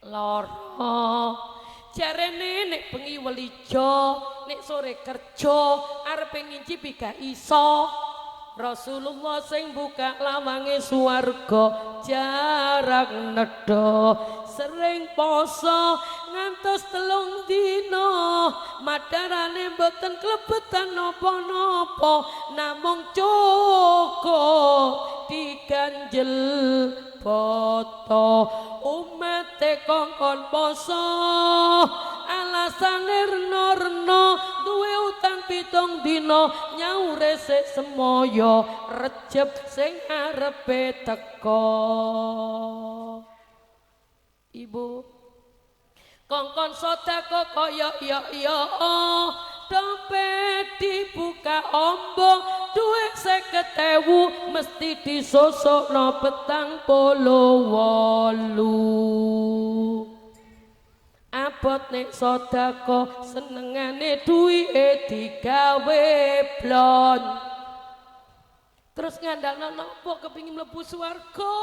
lara. Jarene nek bengi welijo, nek sore kerja, arepe ngincipi gak iso. Rasulullah sing buka lawange swarga jarang nedha. Sering poso ngantos 3 dina, madarane mboten klebetan napa-napa, namung cukup diganjel foto. Umate kongkon poso alasane rena-rena, duwe utang 7 dina, nyaure sik semoyo Rejeb sing arepe teko. Ibu kongkon sedekah kaya ya dompet dibuka ombong, duit 50.000 mesti disosokno 48. Abot nek sedekah senengane duwike digawe blon. Terus ngandalno napa kepingin mlebu swarga?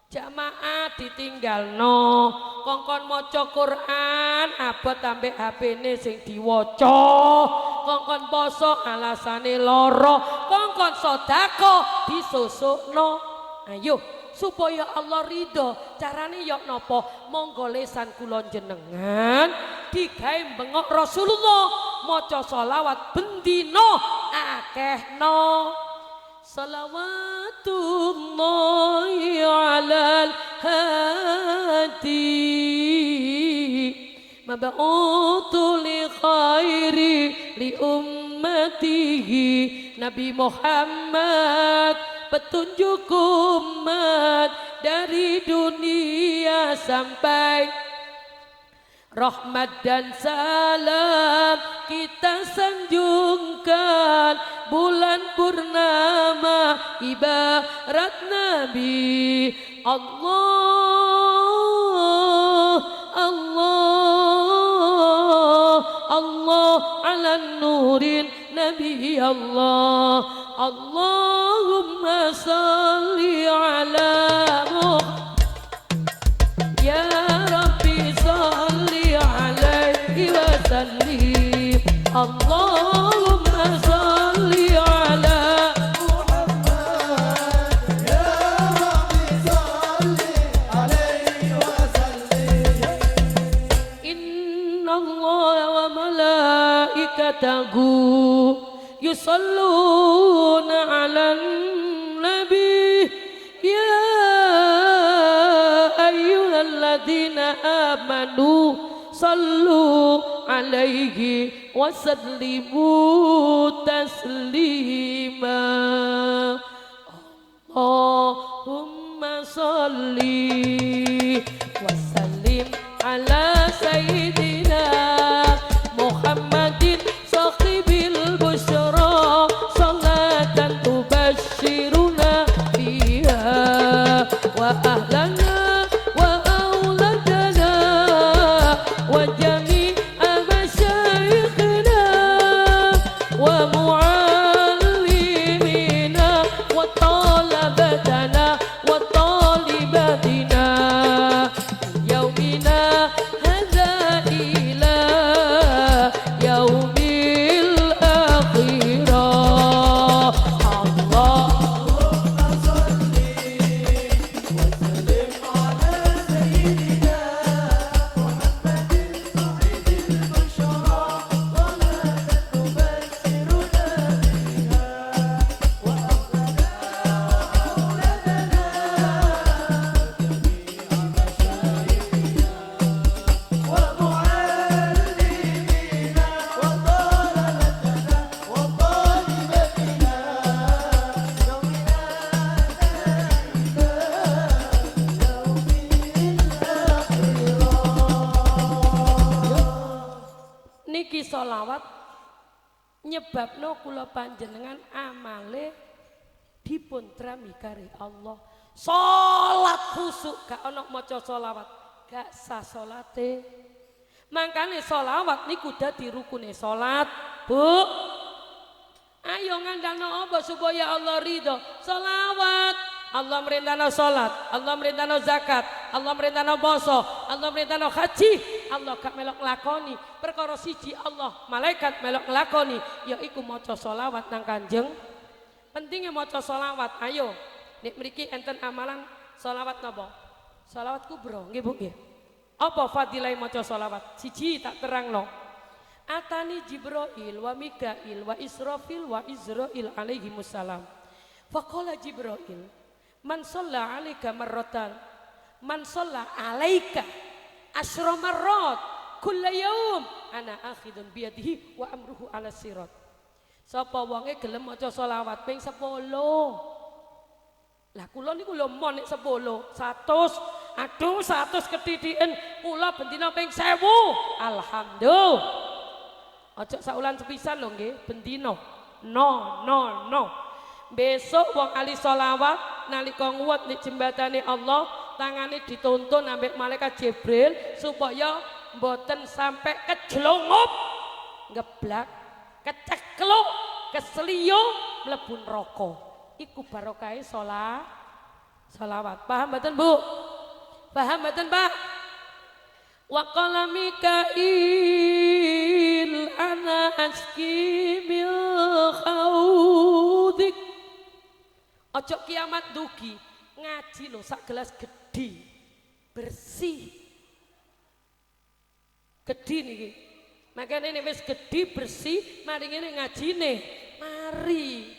Jamaah ditinggalno, kongkon maca Quran abot ambek HP-ne sing diwaca, kongkon poso alasane lara, kongkon sedekah disusukno. Ayo supaya Allah ridho, carane yok napa? Monggo lesan kula jenengan digawe bengok Rasulullah, maca selawat bendina akehno. Salawatullahi alal hadi mab'utu li khairi li ummatihi. Nabi Muhammad petunjuk umat dari dunia sampai rahmat dan salam kita sanjungkan. Bulan purnama ibarat Nabi. Allah Allah Allah ala nurin Nabi Allah. Allahumma salli ala Muhammad ya Rabbi salli alaihi wa sallim. Allahumma salli ala Muhammad ya Rabbi salli alaihi wa sallim. Inna Allah wa malaikatahu yusalluna ala nabi ya ayyuhalladzina amanu sallu alaihi wasallimu taslima. Allahumma salli wasallim ala sayyidina Muhammadin sahibil busyra, salatan tubashiruna biha wa ahlana wa auladana wa jami'a masyayikhina wa muallimina wa talabatana wa talibatina yaumina hadza ila yaumil akhirah. Allahumma salli wa sallim ala sayyidina Muhammadin sahibil busyra, salatan tubashiruna biha wa ahlana wa auladana jami'a masyayikhina wa muallimina wa talabatana wa talibatina yaumina niki sholawat nyebabno kula panjenengan amale dipun trami kari Allah. Salat khusuk gak ana maca selawat, gak sah salate. Mangkane selawat niku dadi rukune salat, Bu. Ayo ngandalno apa supaya Allah ridho? Selawat. Allah merintahno salat, Allah merintahno zakat, Allah merintahno poso, Allah merintahno haji. Allah gak melok nglakoni perkara siji, Allah malaikat melok nglakoni yaiku maca selawat nang Kanjeng. Pentingnya maca selawat. Ayo nek mriki enten amalan selawat napa? Selawat kubro nggih Bu nggih. Apa fadilah maca selawat? Siji tak terangno. Atani Jibril wa Mikail wa Israfil wa Izrail alaihi wassalam. Faqala Jibril, man shalla 'alaika marratan, man shalla 'alaika asyra marrat kulla yaum ana akhidun biyadihi wa amruhu 'ala sirat. Sapa wonge gelem maca selawat ping 10. Lah kula niku lho mon nek 10, 100. Aduh 100 ketithiken kula bendina ping 1000. Alhamdulillah. Aja saulan sepisan lho nggih, bendina. No. Besok wong ahli selawat nalika nguwat ning jembatane Allah, tangane dituntun ambek malaikat Jibril supaya mboten sampai kejlongup, ngeblak, kecekluk, keseliyo mlebu neraka. Iku barokahe selawat. Paham mboten Bu? Paham mboten Pak? Wa qala Mikail ana aski bil khaudik. Ojo kiamat dugi ngaji lho sak gelas gedhi bersih. Gedhi niki. Makane nek wis gedhi bersih mari ngene ngajine. Mari.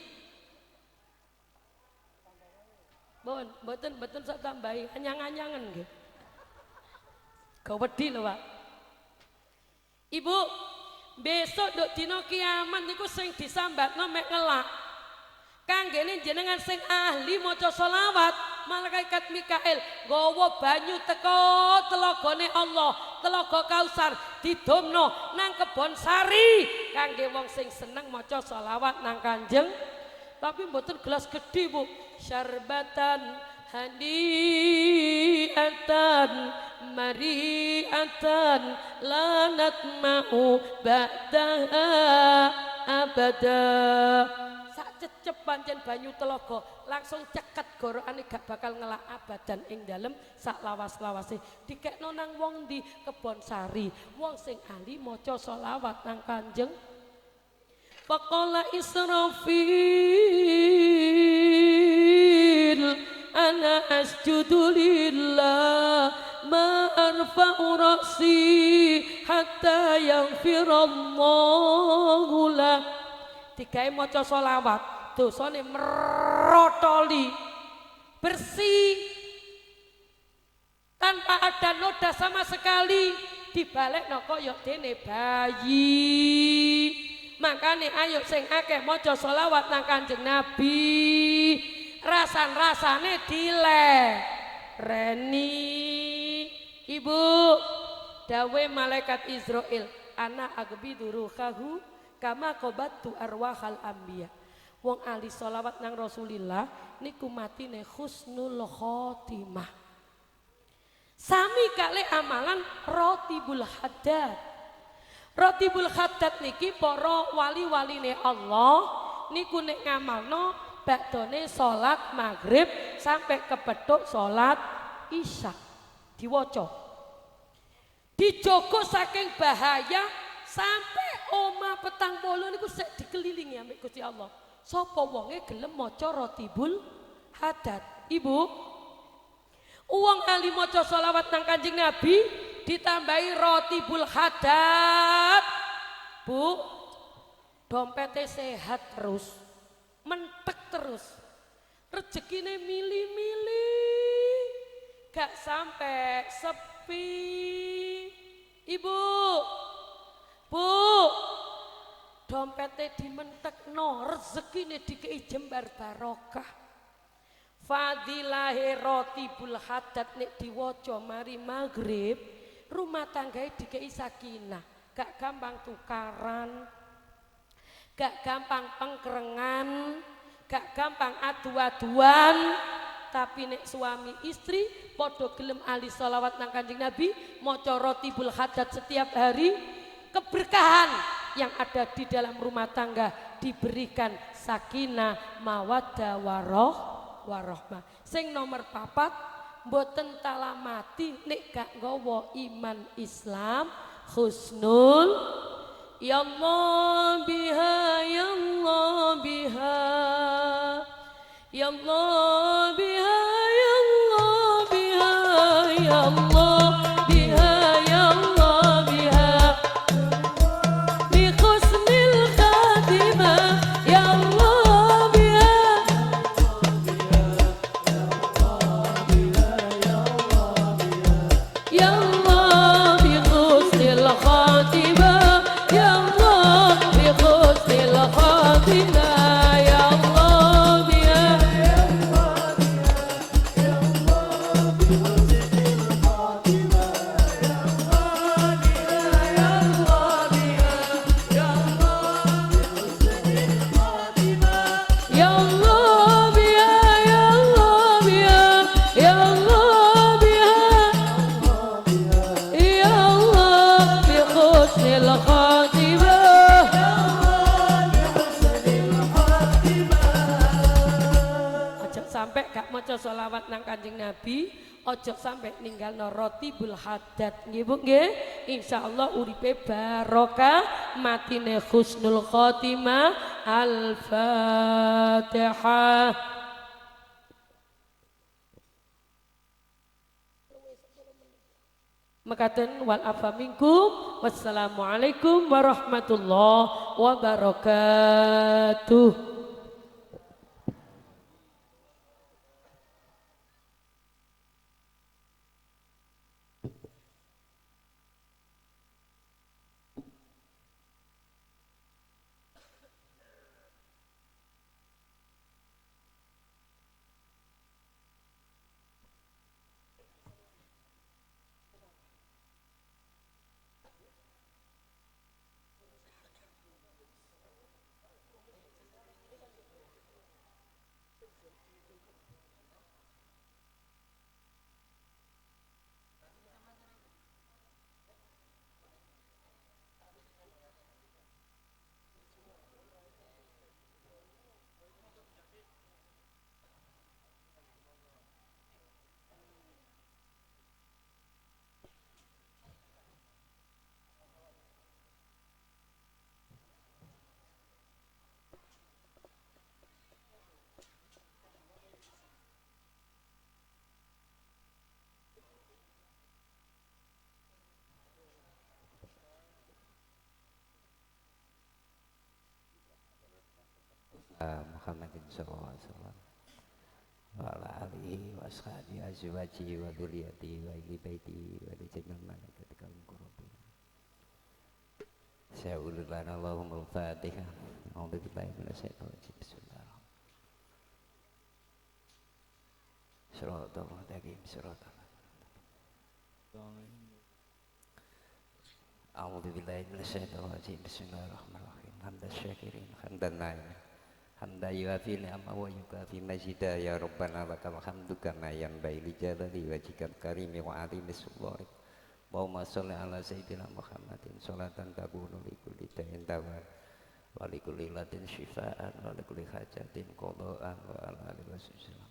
Mboten sak tambahi anyang-anyangan nggih. Gawedi lho, Pak. Ibu, besok nduk dina kiamat niku sing disambatno mek ngelak. Kanggene jenengan sing ahli maca selawat, malaikat Mikail nggawa banyu teko telagane Allah, telaga Kausar didomno nang kebon sari kangge wong sing seneng maca selawat nang Kanjeng. Tapi mboten gelas gedhi, Bu. Syarbatan hadiatan mariatan lanat mau ba'daha abada. Sak cecep pancen banyu telaga langsung ceket gorokane gak bakal ngelak abadan ing dalem sak lawas-lawase. Dikekno nang wong di kebon sari, wong sing ahli maca selawat nang Kanjeng. Faqala Israfil ana asjudu lillah ma arfa'u ra'si hatta yaghfirallahu lah. Digawe maca selawat dosane merotoli bersih tanpa ada noda sama sekali, dibalekno kaya dene bayi. Makane ayo sing akeh maca selawat nang Kanjeng Nabi, rasan-rasane dilereni. Ibu, dawe malaikat Israil, ana agbidu ruhahu kama qabattu arwahal anbiya. Wong ahli selawat nang Rasulillah niku matine husnul khotimah. Sami kali amalan rotibul haddad. Rotibul haddad niki para wali-waline Allah niku nek ngamalno bakdone salat maghrib sampai kepethuk salat isya diwaca. Dijogo saking bahaya sampai omah petang polo niku sik dikelilingi ambek Gusti Allah. Sapa wonge gelem maca rotibul haddad? Ibu, uang ahli maca selawat nang Kanjeng Nabi ditambahi rotibul haddad, Bu, dompetnya sehat terus, mentek terus, rezekine milih-milih, gak sampai sepi. Ibu, Bu, dompetnya dimentekno, rezekine dikei jembar barokah. Fadilahe rotibul haddad nek diwaca mari maghrib, rumah tanggae dikei sakinah, gak gampang tukaran, gak gampang pengkerengan, gak gampang adu-aduan, tapi nek suami istri podo gelem ahli sholawat nang Kanjeng Nabi, maca rotibul hadat setiap hari, keberkahan yang ada di dalam rumah tangga diberikan sakinah mawaddah warohmah. Sing nomor papat, mboten talamati nek gak nggawa iman Islam husnul ya Allah biha ya Allah biha ya Allah biha ya Allah biha ya Allah biha ya Allah biha bi husnil khatimah ya Allah biha ya Allah bi husnil khatimah ya Allah bi husnil khatimah ya Allah biha ya Allah biha ya Allah biha ya Allah biha ya Allah bi husnil khatimah ojo sampai gak maca sholawat nang Kanjeng Nabi, ojo sampai ninggalno rotibul hadat nggih Bu nggih. Insyaallah uripe barokah, matine husnul khotimah. Al-Fatihah. Mekaten wal afa minkum. Wassalamualaikum warahmatullahi wabarakatuh. Muhammadin sallallahu alaihi wasallam wa ala alihi wa ashabihi azwajihi wa dzurriyyatihi wa ahli baitihi wa li jami'il malaikati wal muqarrabin. Sa'ulul lana Allahumma al-Fatihah. A'udzu billahi minasyaitonir rajim. Bismillahirrahmanirrahim. Shiratal mustaqim shiratal. A'udzu billahi minasyaitonir rajim. Bismillahirrahmanirrahim. Hamdan syakirin hamdan na'imin. Hamda yuafi ni'ama wa yukafi majida ya Rabbana lakal hamdu kama yanbaghi li jalali wajhikal karimi wa azimi sultanik. Allahumma sholli ala sayyidina Muhammadin sholatan takunu li kulli da'in tawar wa li kulli latin syifaan wa li kulli hajatin qada'an wa ala alihi wasallam.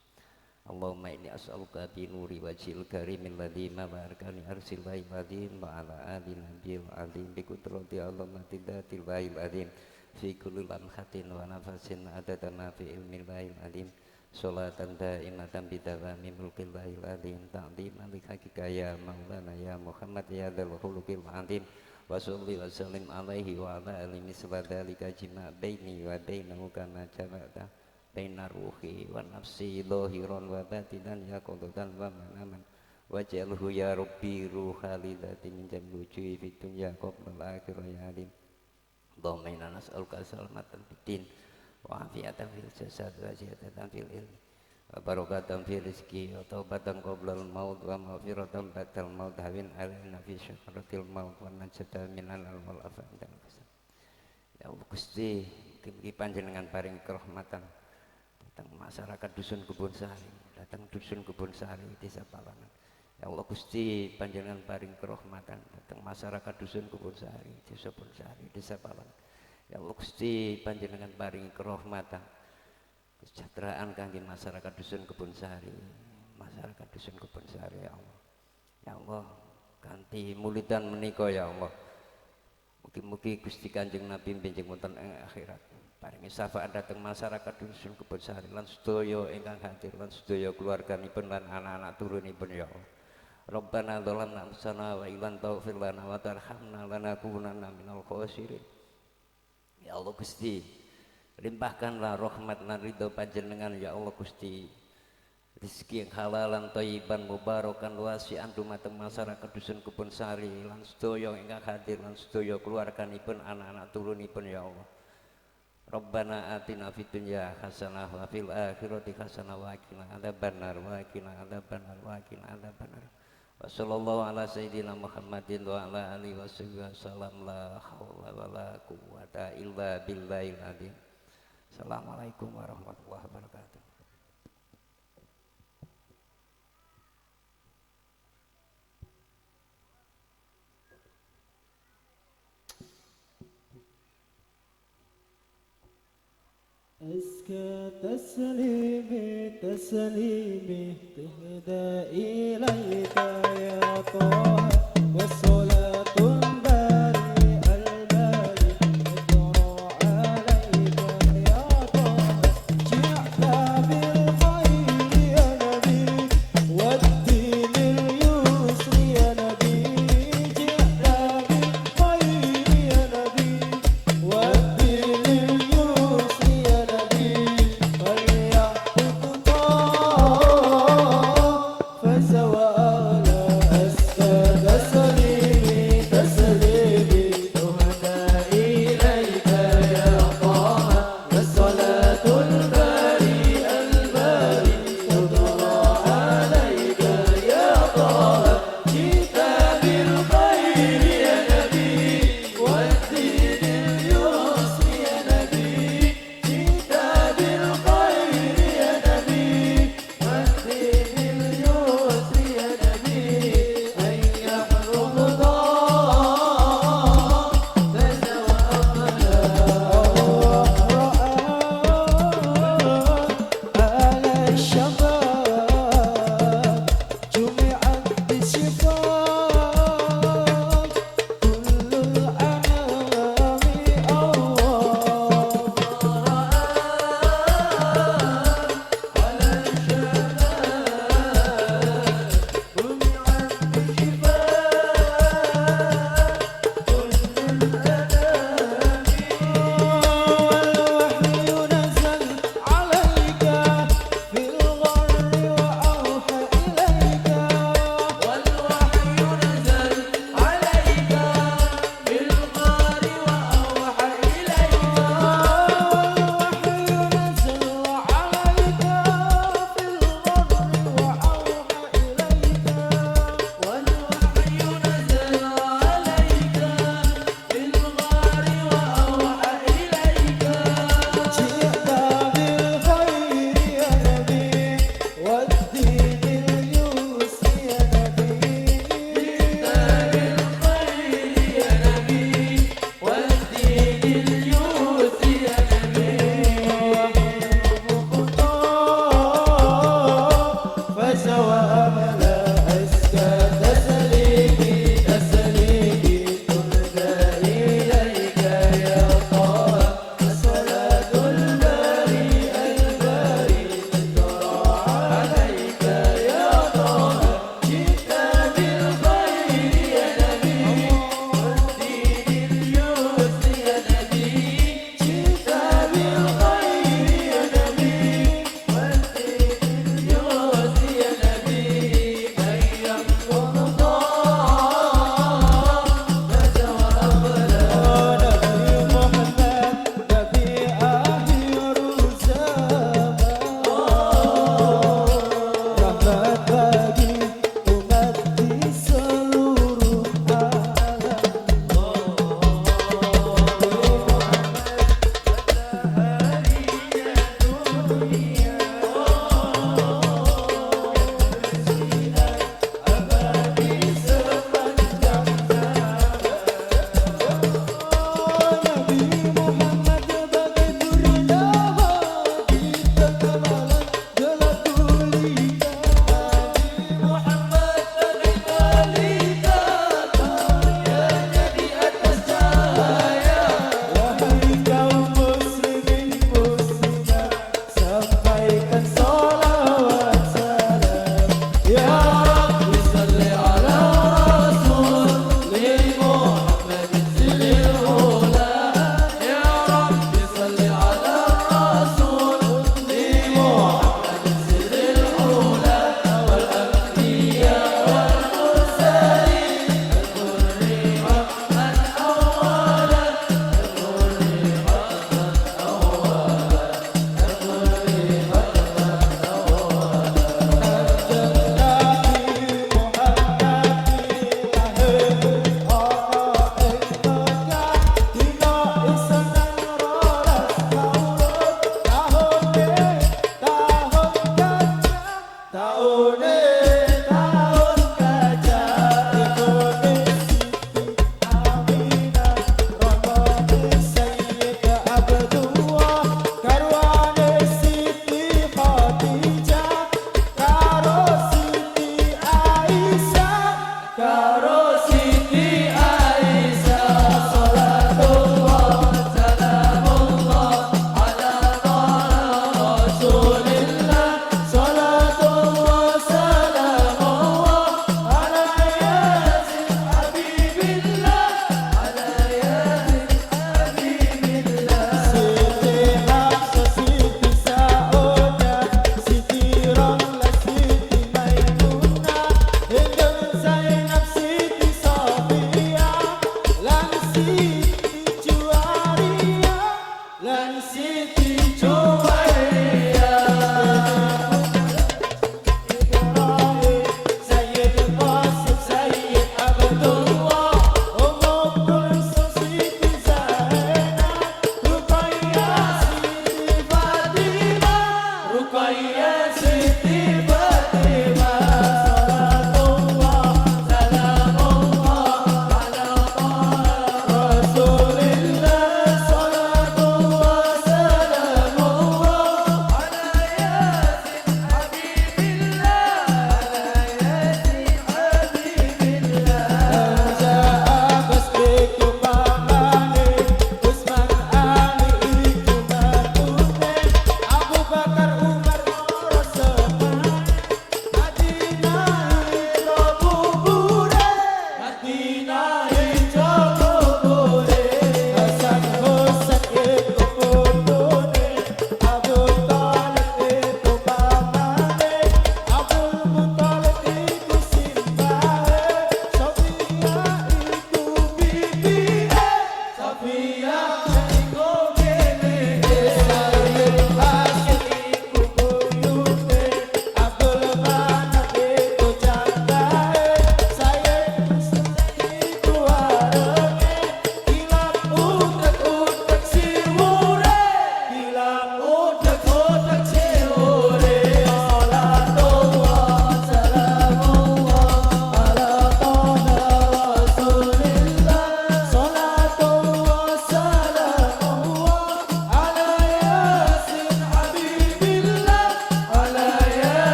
Allahumma inni as'aluka bi nuri wajhil karimil ladzi mabarakani arsil wahil adzim wa ala ali nabiyil adzim bi qudrati Allahumma tiddatil wahil adzim fi kulli lamhatin wa nafasin adada ma fi ilmil wahil adzim sholatan daimatan bidawami mulkil wahil adzim ta'ziman li hakika ya maulana ya Muhammad ya dzal khuluqil adzim wa sholli wa sallim alaihi wa ala alihi misla dzalika jima baini wa bainahu kama jama'ta baina ruhi wa nafsi dhahiran wa batinan ya qadatan wa manaman waj'alhu ya rabbi ruhalidati min jamil wujuhi fid dunya qabla al-akhirah ya alim. Allahumma inna nas'aluka salamatan fid din wa afiatan fil jasad wa ziyadatan fil ilmi wa barakatan fil rizqi wa taubatan qabla al-maut wa maghfiratan ba'dal maut hawin alaina fi syakaratil maut wa najatan minal wal afan. Ya Allah Gusti, mugi panjenengan paring kerahmatan datang masyarakat dusun Kebun Sari, datang dusun Kebun Sari desa Palangan. Ya Allah Gusti panjenengan paring kerahmatan datang masyarakat dusun Kebun Sari desa Kebun Sari desa Palangan. Ya Allah Gusti panjenengan paring kerahmatan kesejahteraan kangge masyarakat dusun Kebun Sari, masyarakat dusun Kebun Sari ya Allah. Ya Allah kanthi mulidan menika ya Allah. Mugi-mugi Gusti Kanjeng Nabi benjing wonten ing akhirat. Paringi syafaat dhateng masyarakat dusun Kebun Sari lan sedaya ingkang hadir lan sedaya keluarganipun lan anak-anak turunipun ya Allah. Rabbana dzalamna anfusana wa illam taghfir lana wa tarhamna lanakunanna minal khosirin. Ya Allah Gusti, limpahkanlah rahmat lan ridho panjenengan ya Allah Gusti. Rezeki yang halalan thayyiban mubarakan wasi'an dumateng masyarakat dusun Kebun Sari lan sedaya ingkang hadir lan sedaya keluarganipun anak-anak turunipun ya Allah. Rabbana atina fid dunya hasanah wa fil akhirati hasanah wa qina adzabannar wa qina adzabannar wa qina adzabannar. Wa sallallahu ala sayyidina Muhammadin wa ala alihi wasallam la haula wala quwwata illa billahil azim. Assalamualaikum warahmatullahi wabarakatuh. أزكى تسليمي تسليمي تهدى إليك يا طه والصلاة الباري الباري تدعو عليك يا طه جئت بالخير يا نبي والدين اليسر يا نبي جئت بالخير يا نبي والدين اليسر يا نبي فليحفظ طه فزوال أسكى تسليمي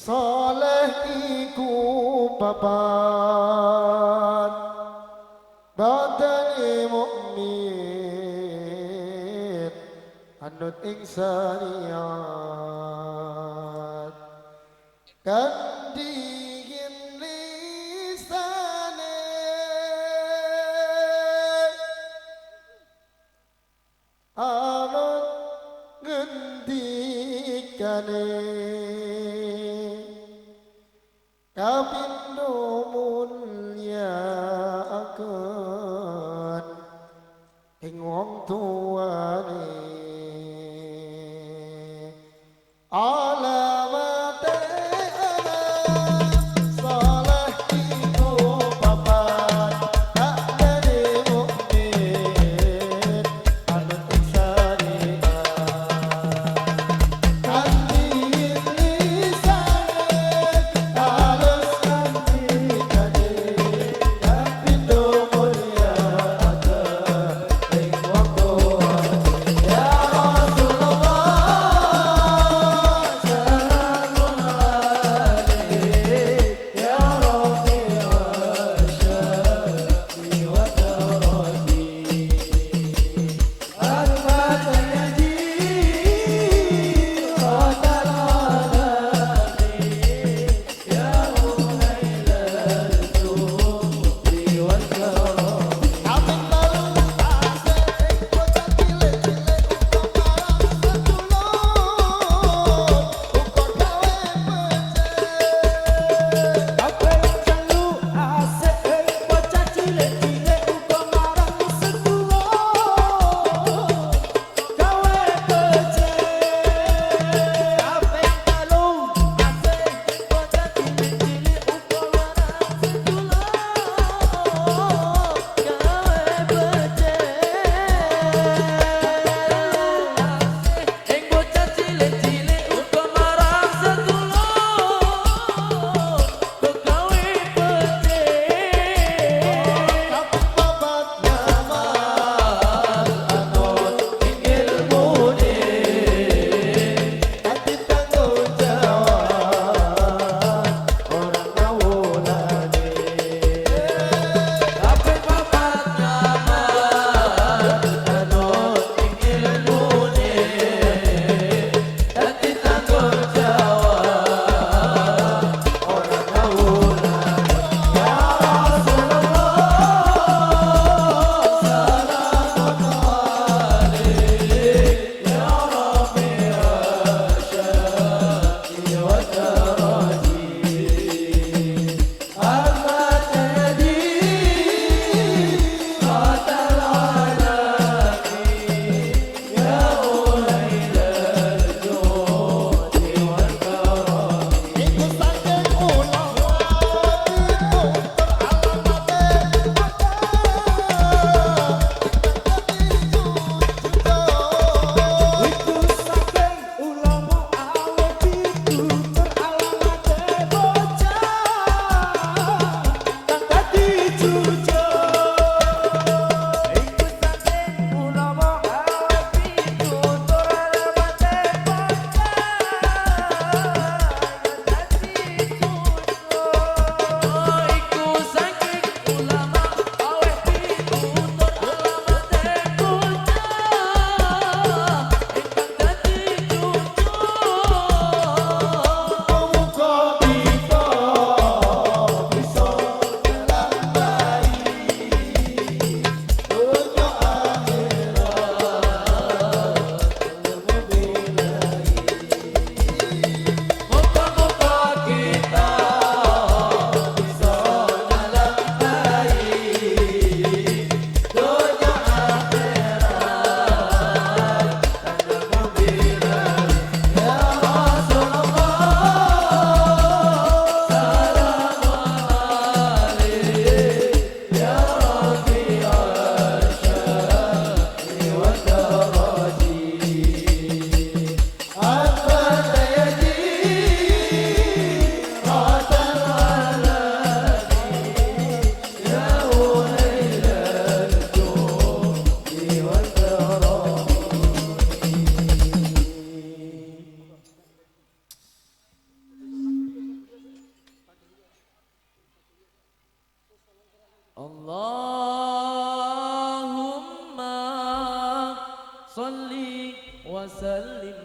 saleh iku papan badane mukmin anut ing syariat kandihin lisane anut ngendikane kapindo mulyakaken ing wong tuane alamate ana saleh iku papan badane mukmin anut ing syariat kandihin lisane halus ngendikane kapindo mulyakaken ing wong tuane ya Rasulullah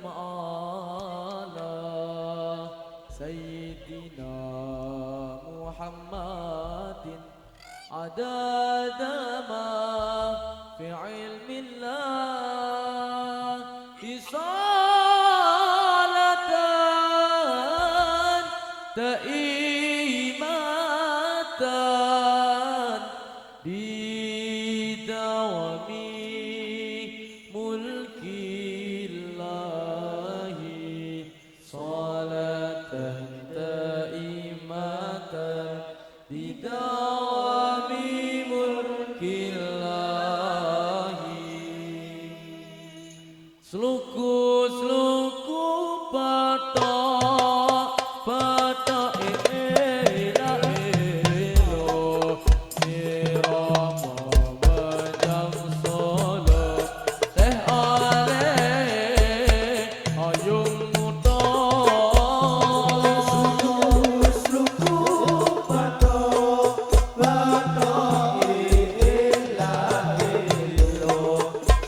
على سيدنا محمد عدد ما في علم الله صلاة دائمة بدوام ملك الله صلاة دائمة بدوام ملك الله Sluku patok ela elo sirama banjang solo teh ale ayung muto Sluku patok ela elo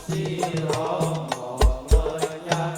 sirama menyang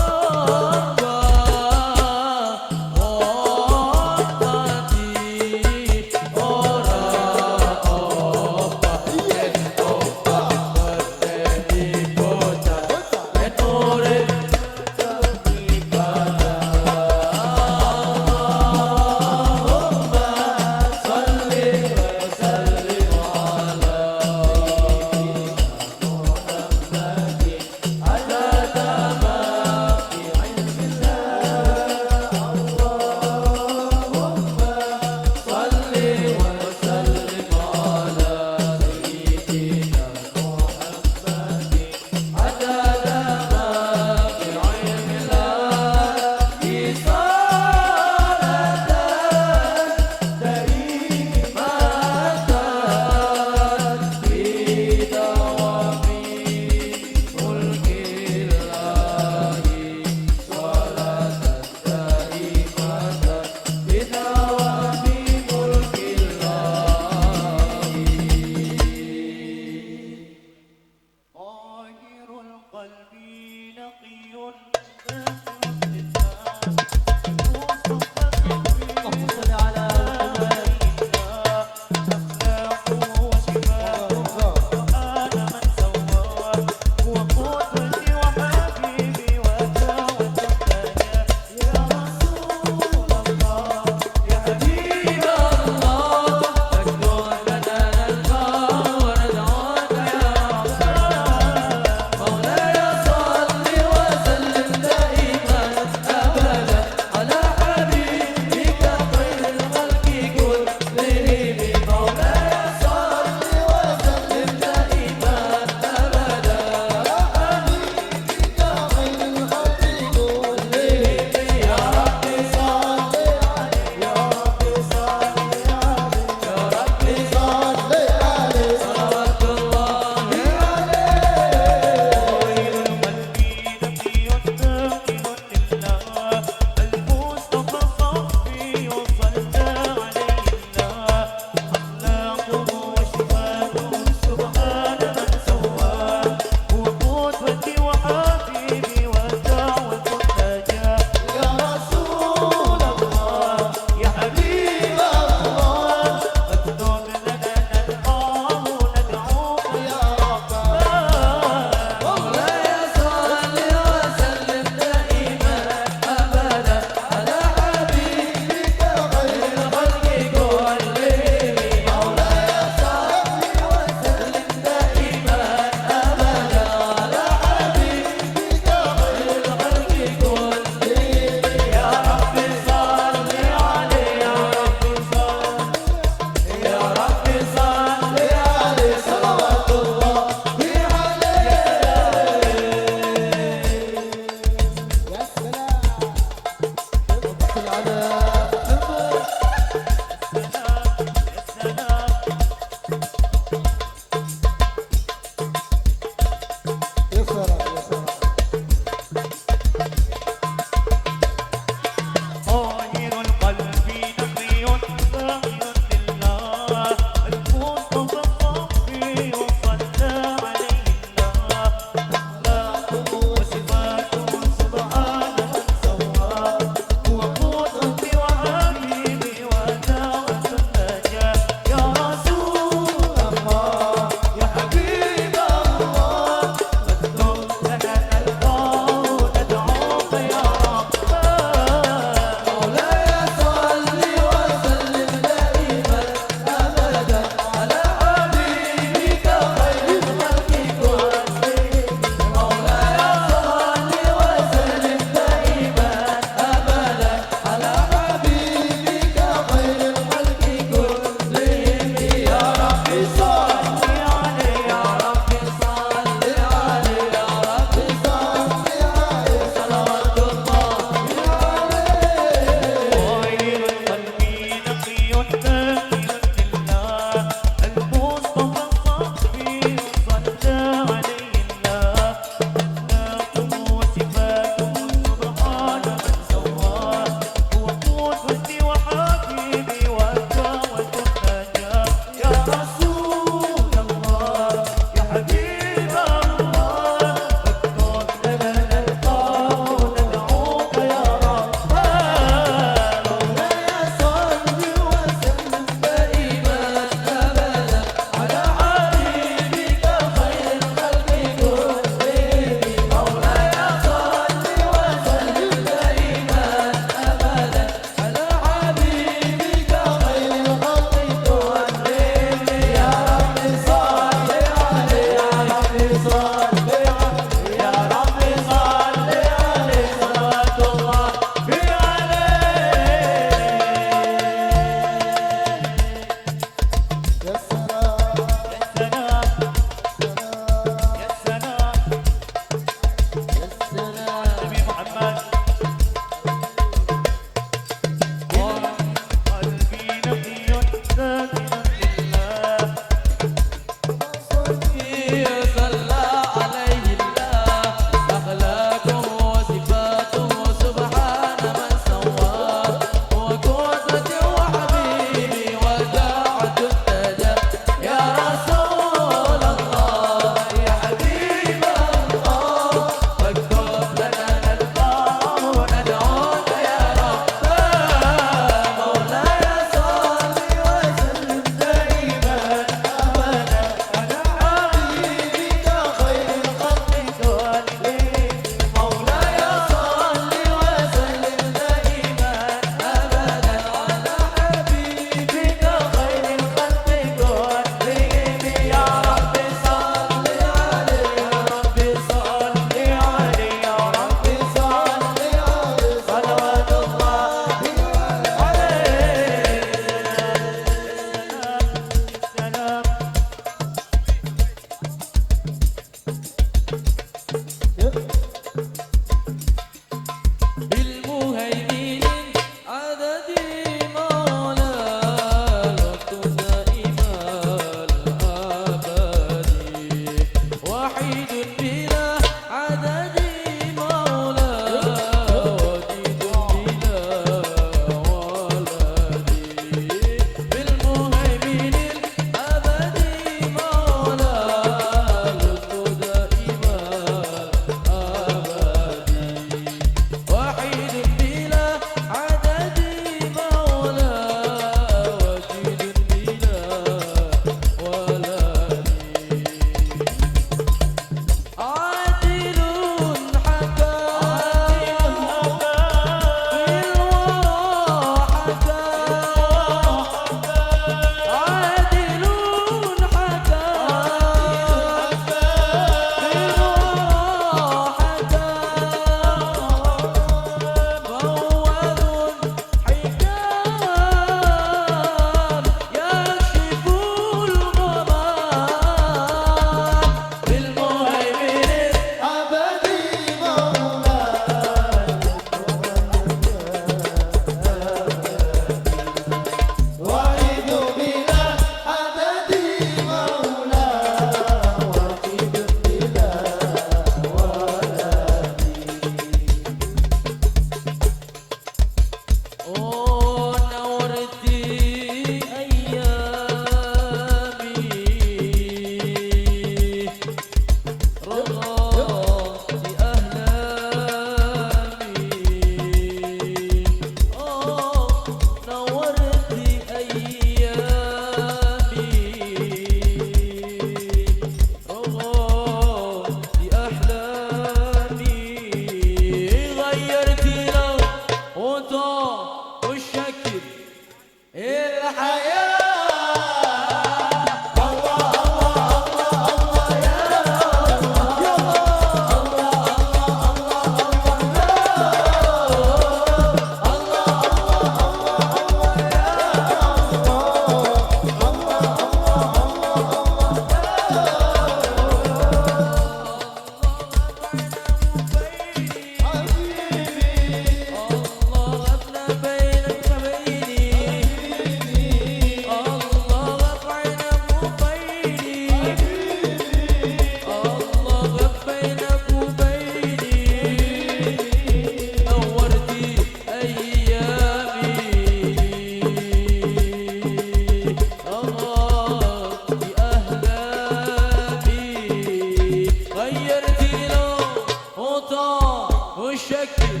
المختار مشكل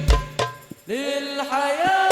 للحياة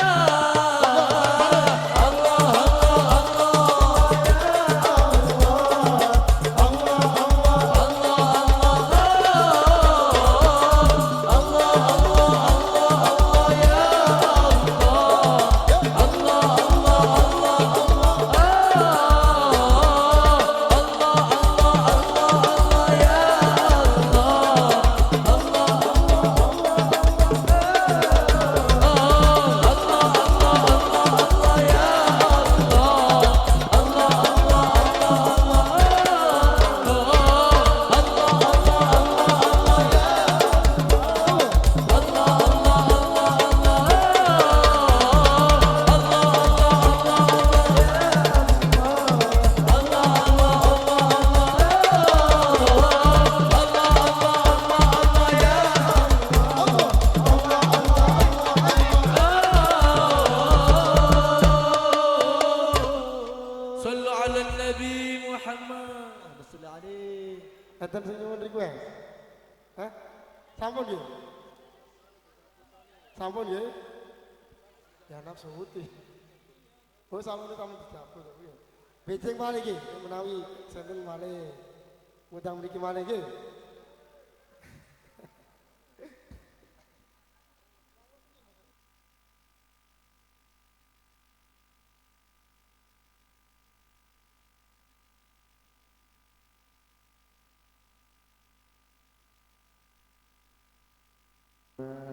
صلوا على النبي محمد. Bismillah Ali. Enten sing nyuwun request. Hah? Sampun nggih? Sampun nggih? Ya nafsu putih. Oh sampun tamu didapur kok piye? Bejeng malih nggih menawi senten malih. Ngundang mriki malih nggih.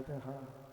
Fatihah.